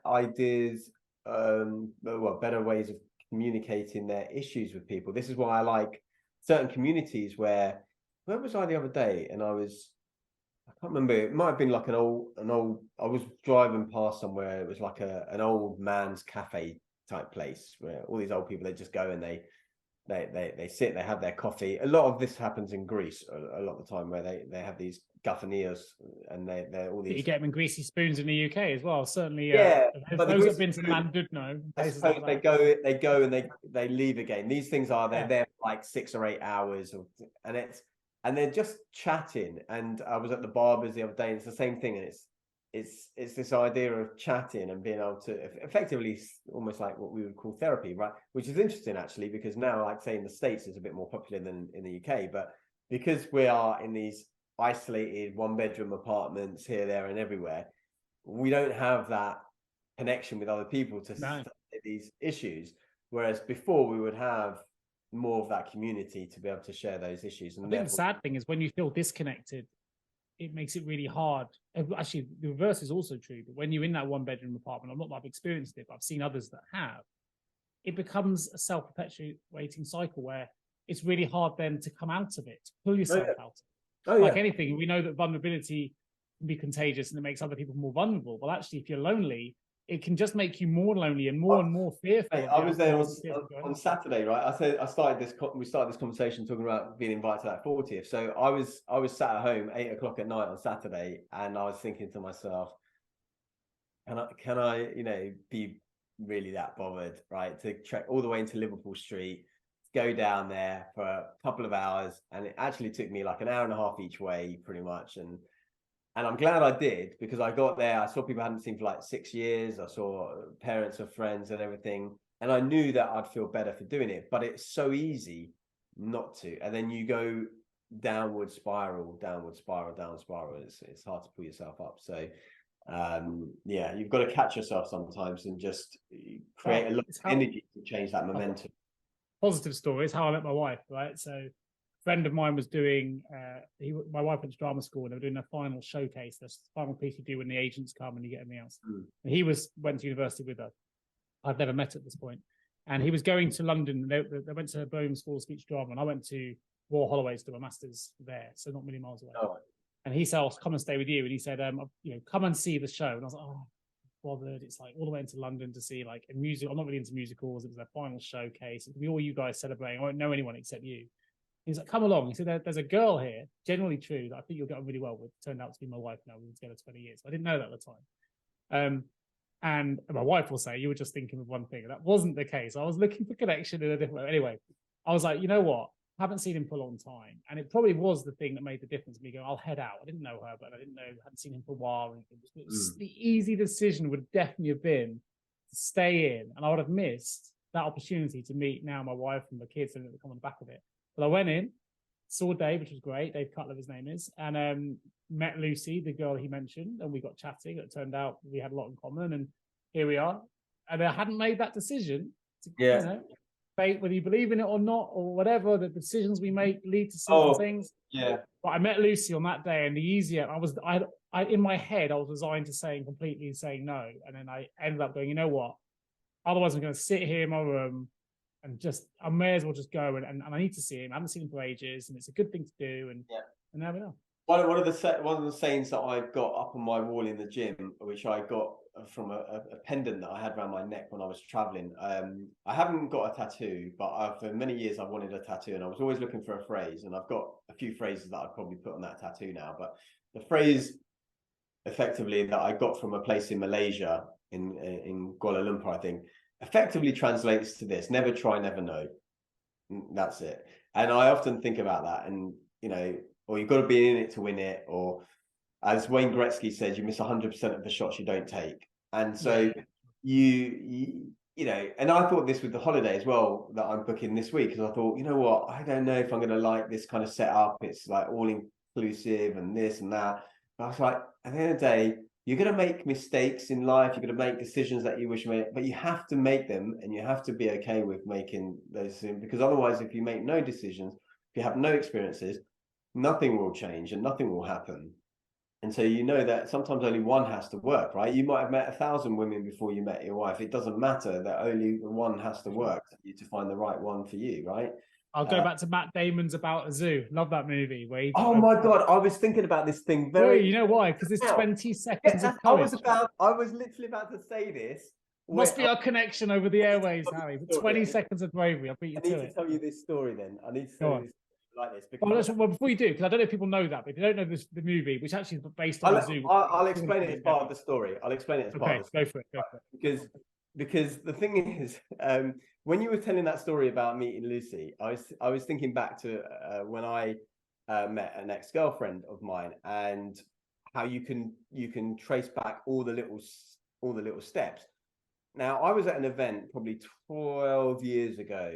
ideas, well, better ways of communicating their issues with people. This is why I like certain communities where was I the other day? And I can't remember. It might have been like an old. I was driving past somewhere. It was like an old man's cafe type place where all these old people, they just go and they sit, they have their coffee. A lot of this happens in Greece a lot of the time, where they have these Kalymnios and they're all these. You get them in greasy spoons in the UK as well. Certainly, but those that have been to Llandudno, I places suppose like that. they go and they leave again. These things they're there for like 6 or 8 hours, and they're just chatting. And I was at the barber's the other day, and it's the same thing. And it's this idea of chatting and being able to effectively, almost like what we would call therapy, right? Which is interesting actually, because now, like say in the States, it's a bit more popular than in the UK, but because we are in these isolated 1-bedroom apartments here, there, and everywhere, we don't have that connection with other people to study these issues. Whereas before, we would have more of that community to be able to share those issues. And I think the sad thing is when you feel disconnected, it makes it really hard. Actually, the reverse is also true. But when you're in that 1-bedroom apartment, I'm not that I've experienced it, but I've seen others that have. It becomes a self-perpetuating cycle where it's really hard then to come out of it, to pull yourself out of it. Like anything, we know that vulnerability can be contagious and it makes other people more vulnerable. Well, actually, if you're lonely, it can just make you more lonely and more fearful. I was there on Saturday, right? We started this conversation talking about being invited to that 40th. So I was sat at home 8 o'clock at night on Saturday, and I was thinking to myself, can I be really that bothered, right? To trek all the way into Liverpool Street, go down there for a couple of hours, and it actually took me like an hour and a half each way, pretty much. And I'm glad I did, because I got there, I saw people I hadn't seen for like 6 years. I saw parents of friends and everything. And I knew that I'd feel better for doing it, but it's so easy not to. And then you go downward spiral. It's hard to pull yourself up. So you've got to catch yourself sometimes and just create a lot of energy to change that momentum. Positive story is how I met my wife, right? So friend of mine was doing my wife went to drama school, and they were doing a final showcase, this final piece you do when the agents come and you get everything else. And he went to university with her. I'd never met at this point, and he was going to London. They went to Birmingham School of Speech Drama, and I went to Royal Holloway to do my master's there, so not many miles away. And he said, I'll come and stay with you, and he said, come and see the show. And I was like, oh, bothered. It's like all the way into London to see like a musical. I'm not really into musicals. It was their final showcase. It'll be all you guys celebrating. I won't know anyone except you. He's like, come along. He said, there's a girl here, generally true, that I think you'll get on really well with. Turned out to be my wife now. We've been together 20 years. I didn't know that at the time. And my wife will say, you were just thinking of one thing. And that wasn't the case. I was looking for connection in a different way. Anyway, I was like, you know what? I haven't seen him for a long time. And it probably was the thing that made the difference. Me going, I'll head out. I didn't know her, but I hadn't seen him for a while. And it was the easy decision would definitely have been to stay in. And I would have missed that opportunity to meet now my wife and the kids and come on the back of it. But I went in, saw Dave, which was great. Dave Cutler, his name is, and met Lucy, the girl he mentioned, and we got chatting. It turned out we had a lot in common, and here we are. And I hadn't made that decision to, whether you believe in it or not, or whatever, the decisions we make lead to certain things. Yeah. But I met Lucy on that day, and the easier I in my head, I was resigned to completely saying no. And then I ended up going, you know what? Otherwise, I'm going to sit here in my room and I may as well just go and I need to see him. I haven't seen him for ages, and it's a good thing to do. And now we know. One of the sayings that I've got up on my wall in the gym, which I got from a pendant that I had around my neck when I was traveling. I haven't got a tattoo, but for many years I wanted a tattoo, and I was always looking for a phrase, and I've got a few phrases that I'd probably put on that tattoo now. But the phrase effectively that I got from a place in Malaysia, in Kuala Lumpur, I think, effectively translates to this: never try, never know. That's it. And I often think about that, and or you've got to be in it to win it, or as Wayne Gretzky says, you miss 100% of the shots you don't take. And so you and I thought this with the holiday as well that I'm booking this week, because I thought, you know what, I don't know if I'm going to like this kind of setup. It's like all inclusive and this and that. But I was like, at the end of the day, you're going to make mistakes in life. You're going to make decisions that you wish you made, but you have to make them, and you have to be okay with making those decisions, because otherwise, if you make no decisions, if you have no experiences, nothing will change and nothing will happen. And so that sometimes only one has to work, right? You might have met 1,000 women before you met your wife. It doesn't matter, that only one has to work for you to find the right one for you, right? I'll go back to Matt Damon's About a Zoo. Love that movie. Where oh my God, I was thinking about this thing you know why? Because it's 20 seconds of courage. I was literally about to say this. Must be our connection over the airways, Harry. 20 seconds of bravery. I'll beat you to it. I need to tell you this story then. I need to tell you this like this. Well, before you do, because I don't know if people know that, but if you don't know the movie, which actually is based on the zoo. I'll explain it as part of the story. I'll explain it as part of the story. Go for it. Because the thing is, when you were telling that story about meeting Lucy, I was thinking back to when I met an ex-girlfriend of mine, and how you can trace back all the little steps. Now, I was at an event probably 12 years ago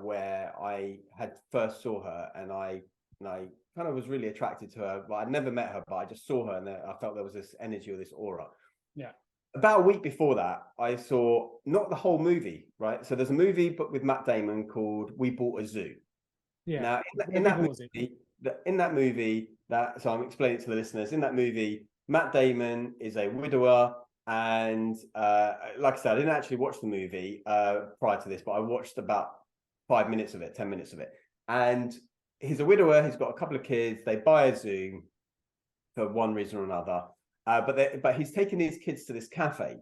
where I had first saw her, and I kind of was really attracted to her. But I'd never met her, but I just saw her, and I felt there was this energy or this aura. Yeah. About a week before that, I saw not the whole movie, right? So there's a movie but with Matt Damon called We Bought a Zoo. Yeah. Now, in that movie, so I'm explaining it to the listeners. In that movie, Matt Damon is a widower. And like I said, I didn't actually watch the movie prior to this, but I watched about 10 minutes of it. And he's a widower. He's got a couple of kids. They buy a zoo for one reason or another. But he's taking his kids to this cafe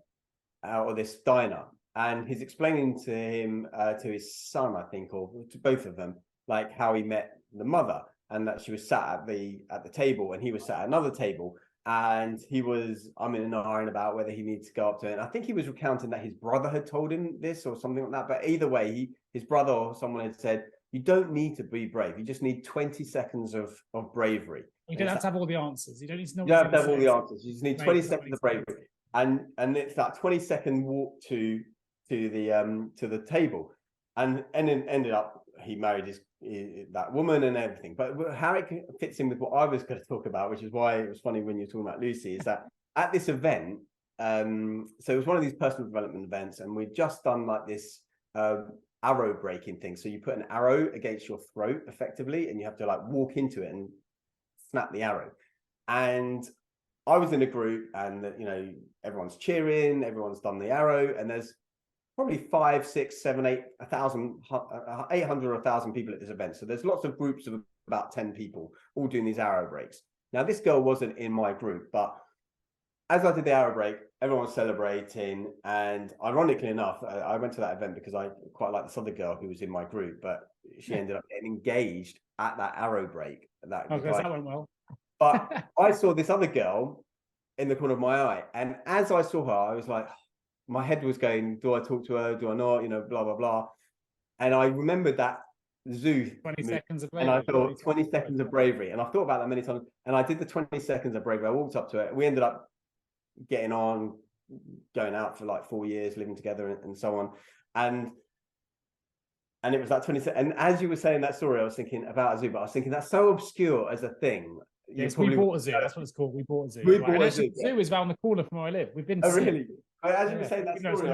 or this diner, and he's explaining to to his son, I think, or to both of them, like how he met the mother, and that she was sat at the table, and he was sat at another table. And he was umming and ahhing about whether he needed to go up to it. And I think he was recounting that his brother had told him this or something like that. But either way, his brother or someone had said, you don't need to be brave. You just need 20 seconds of bravery. You don't have to have all the answers. You don't need to know. You don't have to have all the answers. You just need 20 seconds of bravery. And it's that 20-second walk to the table. And then ended up, he married that woman and everything. But how it fits in with what I was going to talk about, which is why it was funny when you were talking about Lucy, is that at this event, so it was one of these personal development events, and we'd just done like this arrow breaking thing. So you put an arrow against your throat effectively, and you have to like walk into it and snap the arrow. And I was in a group, and everyone's cheering, everyone's done the arrow, and there's probably 5, 6, 7, 8, 1,000, 800 or 1,000 people at this event. So there's lots of groups of about 10 people all doing these arrow breaks. Now, this girl wasn't in my group, but as I did the arrow break, everyone was celebrating. And ironically enough, I went to that event because I quite like this other girl who was in my group, but she ended up getting engaged at that arrow break. That went well. But I saw this other girl in the corner of my eye. And as I saw her, I was like, my head was going, do I talk to her? Do I not? Blah, blah, blah. And I remembered that zoo 20 seconds of bravery. And I thought 20 seconds of bravery. And I thought about that many times. And I did the 20 seconds of bravery. I walked up to it. We ended up getting on, going out for like 4 years, living together and so on. And it was that 20 seconds. And as you were saying that story, I was thinking about a zoo, but I was thinking that's so obscure as a thing. Yes, we bought a zoo. That's what it's called. We bought a zoo. The zoo is around the corner from where I live. We've been. Oh, really? As you were saying that story,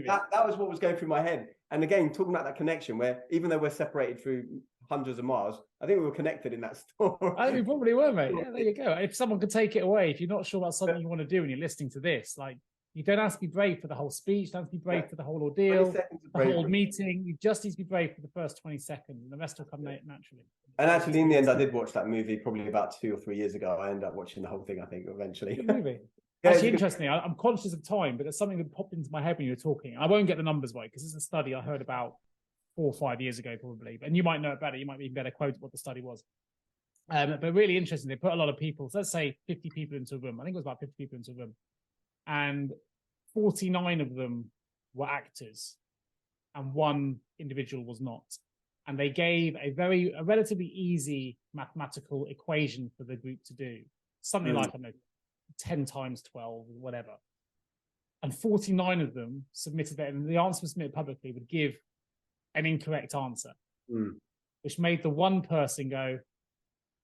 that was what was going through my head. And again, talking about that connection, where even though we're separated through hundreds of miles, I think we were connected in that story. I think we probably were, mate. Yeah, there you go. If someone could take it away, if you're not sure about something you want to do and you're listening to this, like, you don't have to be brave for the whole speech, don't have to be brave for the whole ordeal, the whole meeting. You just need to be brave for the first 20 seconds, and the rest will come naturally. And actually, in the end, I did watch that movie probably about 2 or 3 years ago. I ended up watching the whole thing, I think, eventually. Good movie. Actually, interestingly, I'm conscious of time, but there's something that popped into my head when you were talking. I won't get the numbers right because it's a study I heard about 4 or 5 years ago, probably. And you might know it better. You might be better quote what the study was. But really interesting. They put a lot of people, so let's say 50 people into a room. I think it was about 50 people into a room. And 49 of them were actors and one individual was not. And they gave a relatively easy mathematical equation for the group to do. Something like, I don't know, 10 times 12, whatever. And 49 of them submitted that, and the answer was submitted publicly would give an incorrect answer, which made the one person go,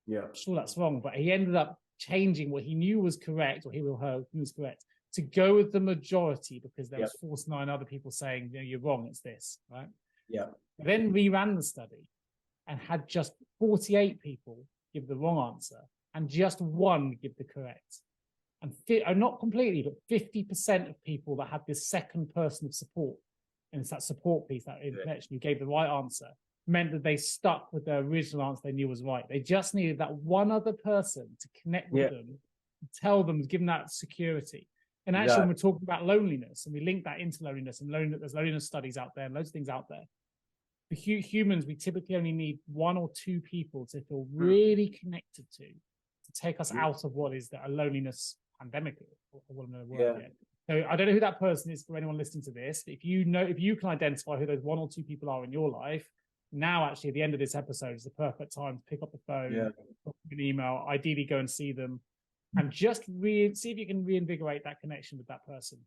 yeah, sure, that's wrong. But he ended up changing what he knew was correct, or he or her knew was correct, to go with the majority because there was 49 other people saying, no, you're wrong, it's this, right? Yeah. Then reran the study and had just 48 people give the wrong answer and just one give the correct. And not completely, but 50% of people that had this second person of support, and it's that support piece, that connection who gave the right answer, meant that they stuck with their original answer they knew was right. They just needed that one other person to connect with them, tell them, give them that security. And actually, when we're talking about loneliness, and we link that into loneliness, and there's loneliness studies out there, and loads of things out there. For humans, we typically only need 1 or 2 people to feel really connected to take us out of what is a loneliness pandemic, or whatever word yet. So I don't know who that person is for anyone listening to this. If you can identify who those 1 or 2 people are in your life, now actually at the end of this episode is the perfect time to pick up the phone, an email, ideally go and see them, and just see if you can reinvigorate that connection with that person.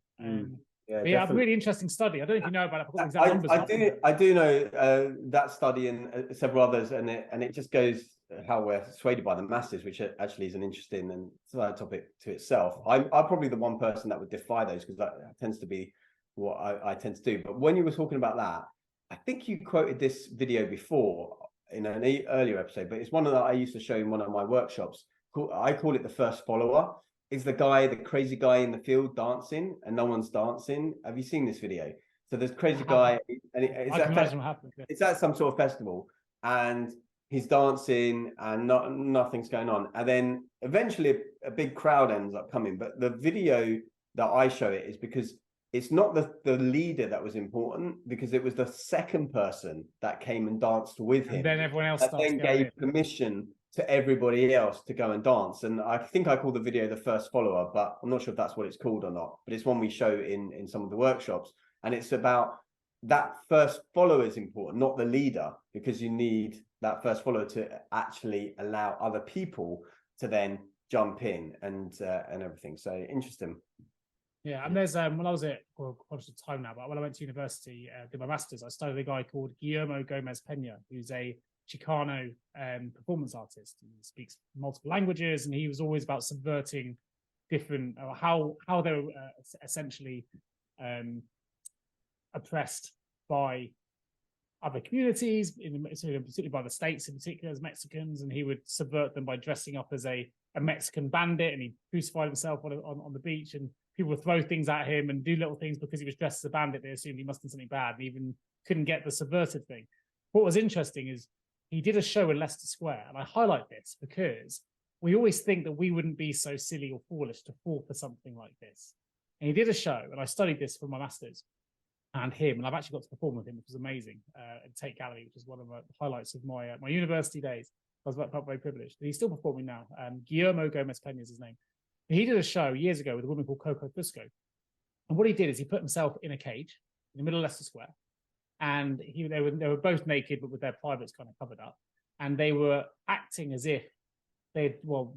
A really interesting study. I don't know if you know about it. I've got exact numbers. I do know that study and several others, and it just goes how we're persuaded by the masses, which actually is an interesting and topic to itself. I'm probably the one person that would defy those, because that tends to be what I tend to do. But when you were talking about that, I think you quoted this video before in an earlier episode, but it's one that I used to show in one of my workshops. I call it the first follower. Is the crazy guy in the field dancing and no one's dancing? Have you seen this video? So there's crazy guy, and it's at some sort of festival, and he's dancing and nothing's going on. And then eventually a big crowd ends up coming. But the video that I show it is because it's not the leader that was important, because it was the second person that came and danced with him. And then everyone else then gave permission to everybody else to go and dance. And I think I call the video the first follower, but I'm not sure if that's what it's called or not. But it's one we show in some of the workshops. And it's about that first follower is important, not the leader, because you need that first follower to actually allow other people to then jump in and everything. So interesting. Yeah, and there's when I was at conscious of time now, but when I went to university, did my masters, I studied a guy called Guillermo Gomez Pena, who's a Chicano performance artist. He speaks multiple languages, and he was always about subverting different how they were essentially oppressed by other communities, particularly by the states, in particular as Mexicans, and he would subvert them by dressing up as a Mexican bandit, and he crucified himself on the beach, and people would throw things at him and do little things because he was dressed as a bandit. They assumed he must have done something bad, and even couldn't get the subverted thing. What was interesting is he did a show in Leicester Square, and I highlight this because we always think that we wouldn't be so silly or foolish to fall for something like this. And he did a show, and I studied this for my masters, and I've actually got to perform with him, which was amazing, at Tate Gallery, which is one of the highlights of my university days. I felt very privileged. But he's still performing now. Guillermo Gomez Pena is his name. He did a show years ago with a woman called Coco Fusco. And what he did is he put himself in a cage in the middle of Leicester Square. And they were both naked, but with their privates kind of covered up. And they were acting as if it was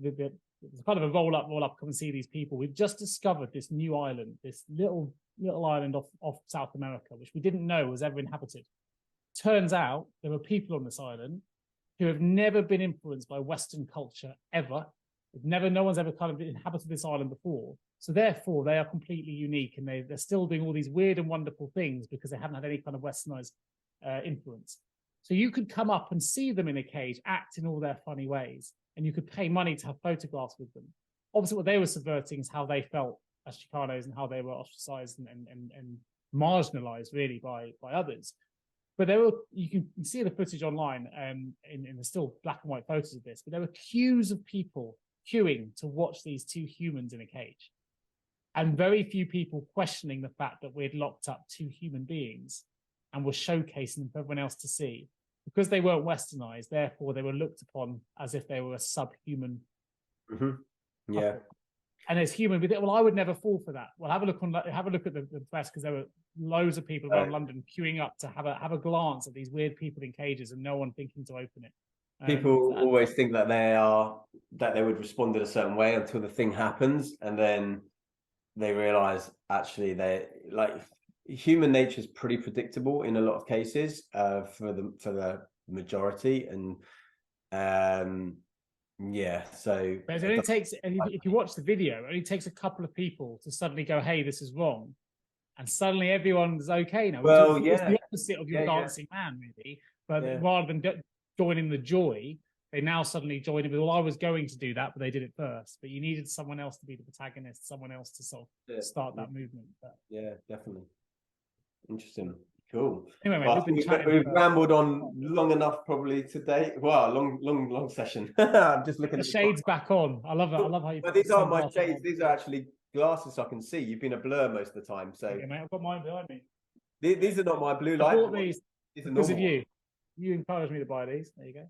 kind of a roll up, come and see these people. We've just discovered this new island, this little island off South America, which we didn't know was ever inhabited. Turns out there were people on this island who have never been influenced by Western culture ever. No one's ever kind of inhabited this island before. So therefore, they are completely unique, and they're still doing all these weird and wonderful things because they haven't had any kind of Westernized influence. So you could come up and see them in a cage, act in all their funny ways, and you could pay money to have photographs with them. Obviously, what they were subverting is how they felt as Chicanos and how they were ostracized and marginalized, really, by others. But you can see the footage online, in the still black and white photos of this, but there were queues of people queuing to watch these two humans in a cage. and very few people questioning the fact that we'd locked up 2 human beings and were showcasing them for everyone else to see. Because they weren't westernized, therefore they were looked upon as if they were a subhuman. Yeah. And as human, well, I would never fall for that. Well, have a look at the press, because there were loads of people around London queuing up to have a glance at these weird people in cages, and no one thinking to open it. People always think that they would respond in a certain way until the thing happens, and then they realize actually human nature is pretty predictable in a lot of cases for the majority, and yeah, so but it only takes, if you watch the video, it only takes a couple of people to suddenly go, hey, this is wrong, and suddenly everyone's okay now. Well, it's the opposite of your dancing man, really. But rather than joining the joy, they now suddenly join in with, well, I was going to do that, but they did it first. But you needed someone else to be the protagonist, someone else to sort of start that movement. But... yeah, definitely. Interesting. Cool. Anyway, mate, we've rambled on long enough probably today. Wow, long session. I'm just looking the at shades back on. I love it. I love how you. But these aren't my shades. These are actually glasses, so I can see. You've been a blur most of the time. So okay, mate, I've got mine behind me. These are not my blue light. I bought these because of you. Ones. You encouraged me to buy these. There you go.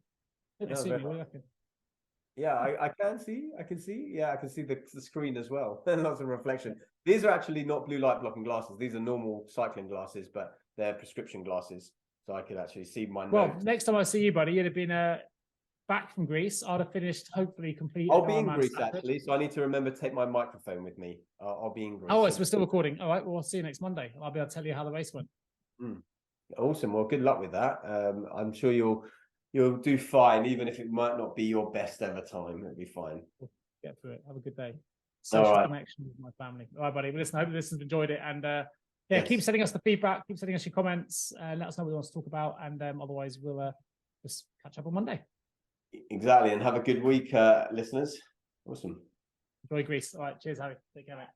Yeah, I can see. I can see. Yeah, I can see the screen as well. Lots of reflection. These are actually not blue light blocking glasses. These are normal cycling glasses, but they're prescription glasses, so I could actually see my notes. Well, next time I see you, buddy, you'd have been back from Greece. I'd have finished, hopefully, complete. I'll be in Greece actually, so I need to remember to take my microphone with me. I'll be in Greece. Oh, so we're still recording. All right, well, I'll see you next Monday. I'll be able to tell you how the race went. Awesome. Well, good luck with that. I'm sure you'll do fine, even if it might not be your best ever time. It'll be fine. We'll get through it. Have a good day. Social connection with my family. All right, buddy. Well, listen, I hope this has enjoyed it, and keep sending us the feedback, keep sending us your comments, let us know what you want to talk about, and otherwise we'll just catch up on Monday. Exactly, and have a good week, listeners. Awesome. Enjoy Greece. All right, cheers, Harry. Take care, mate.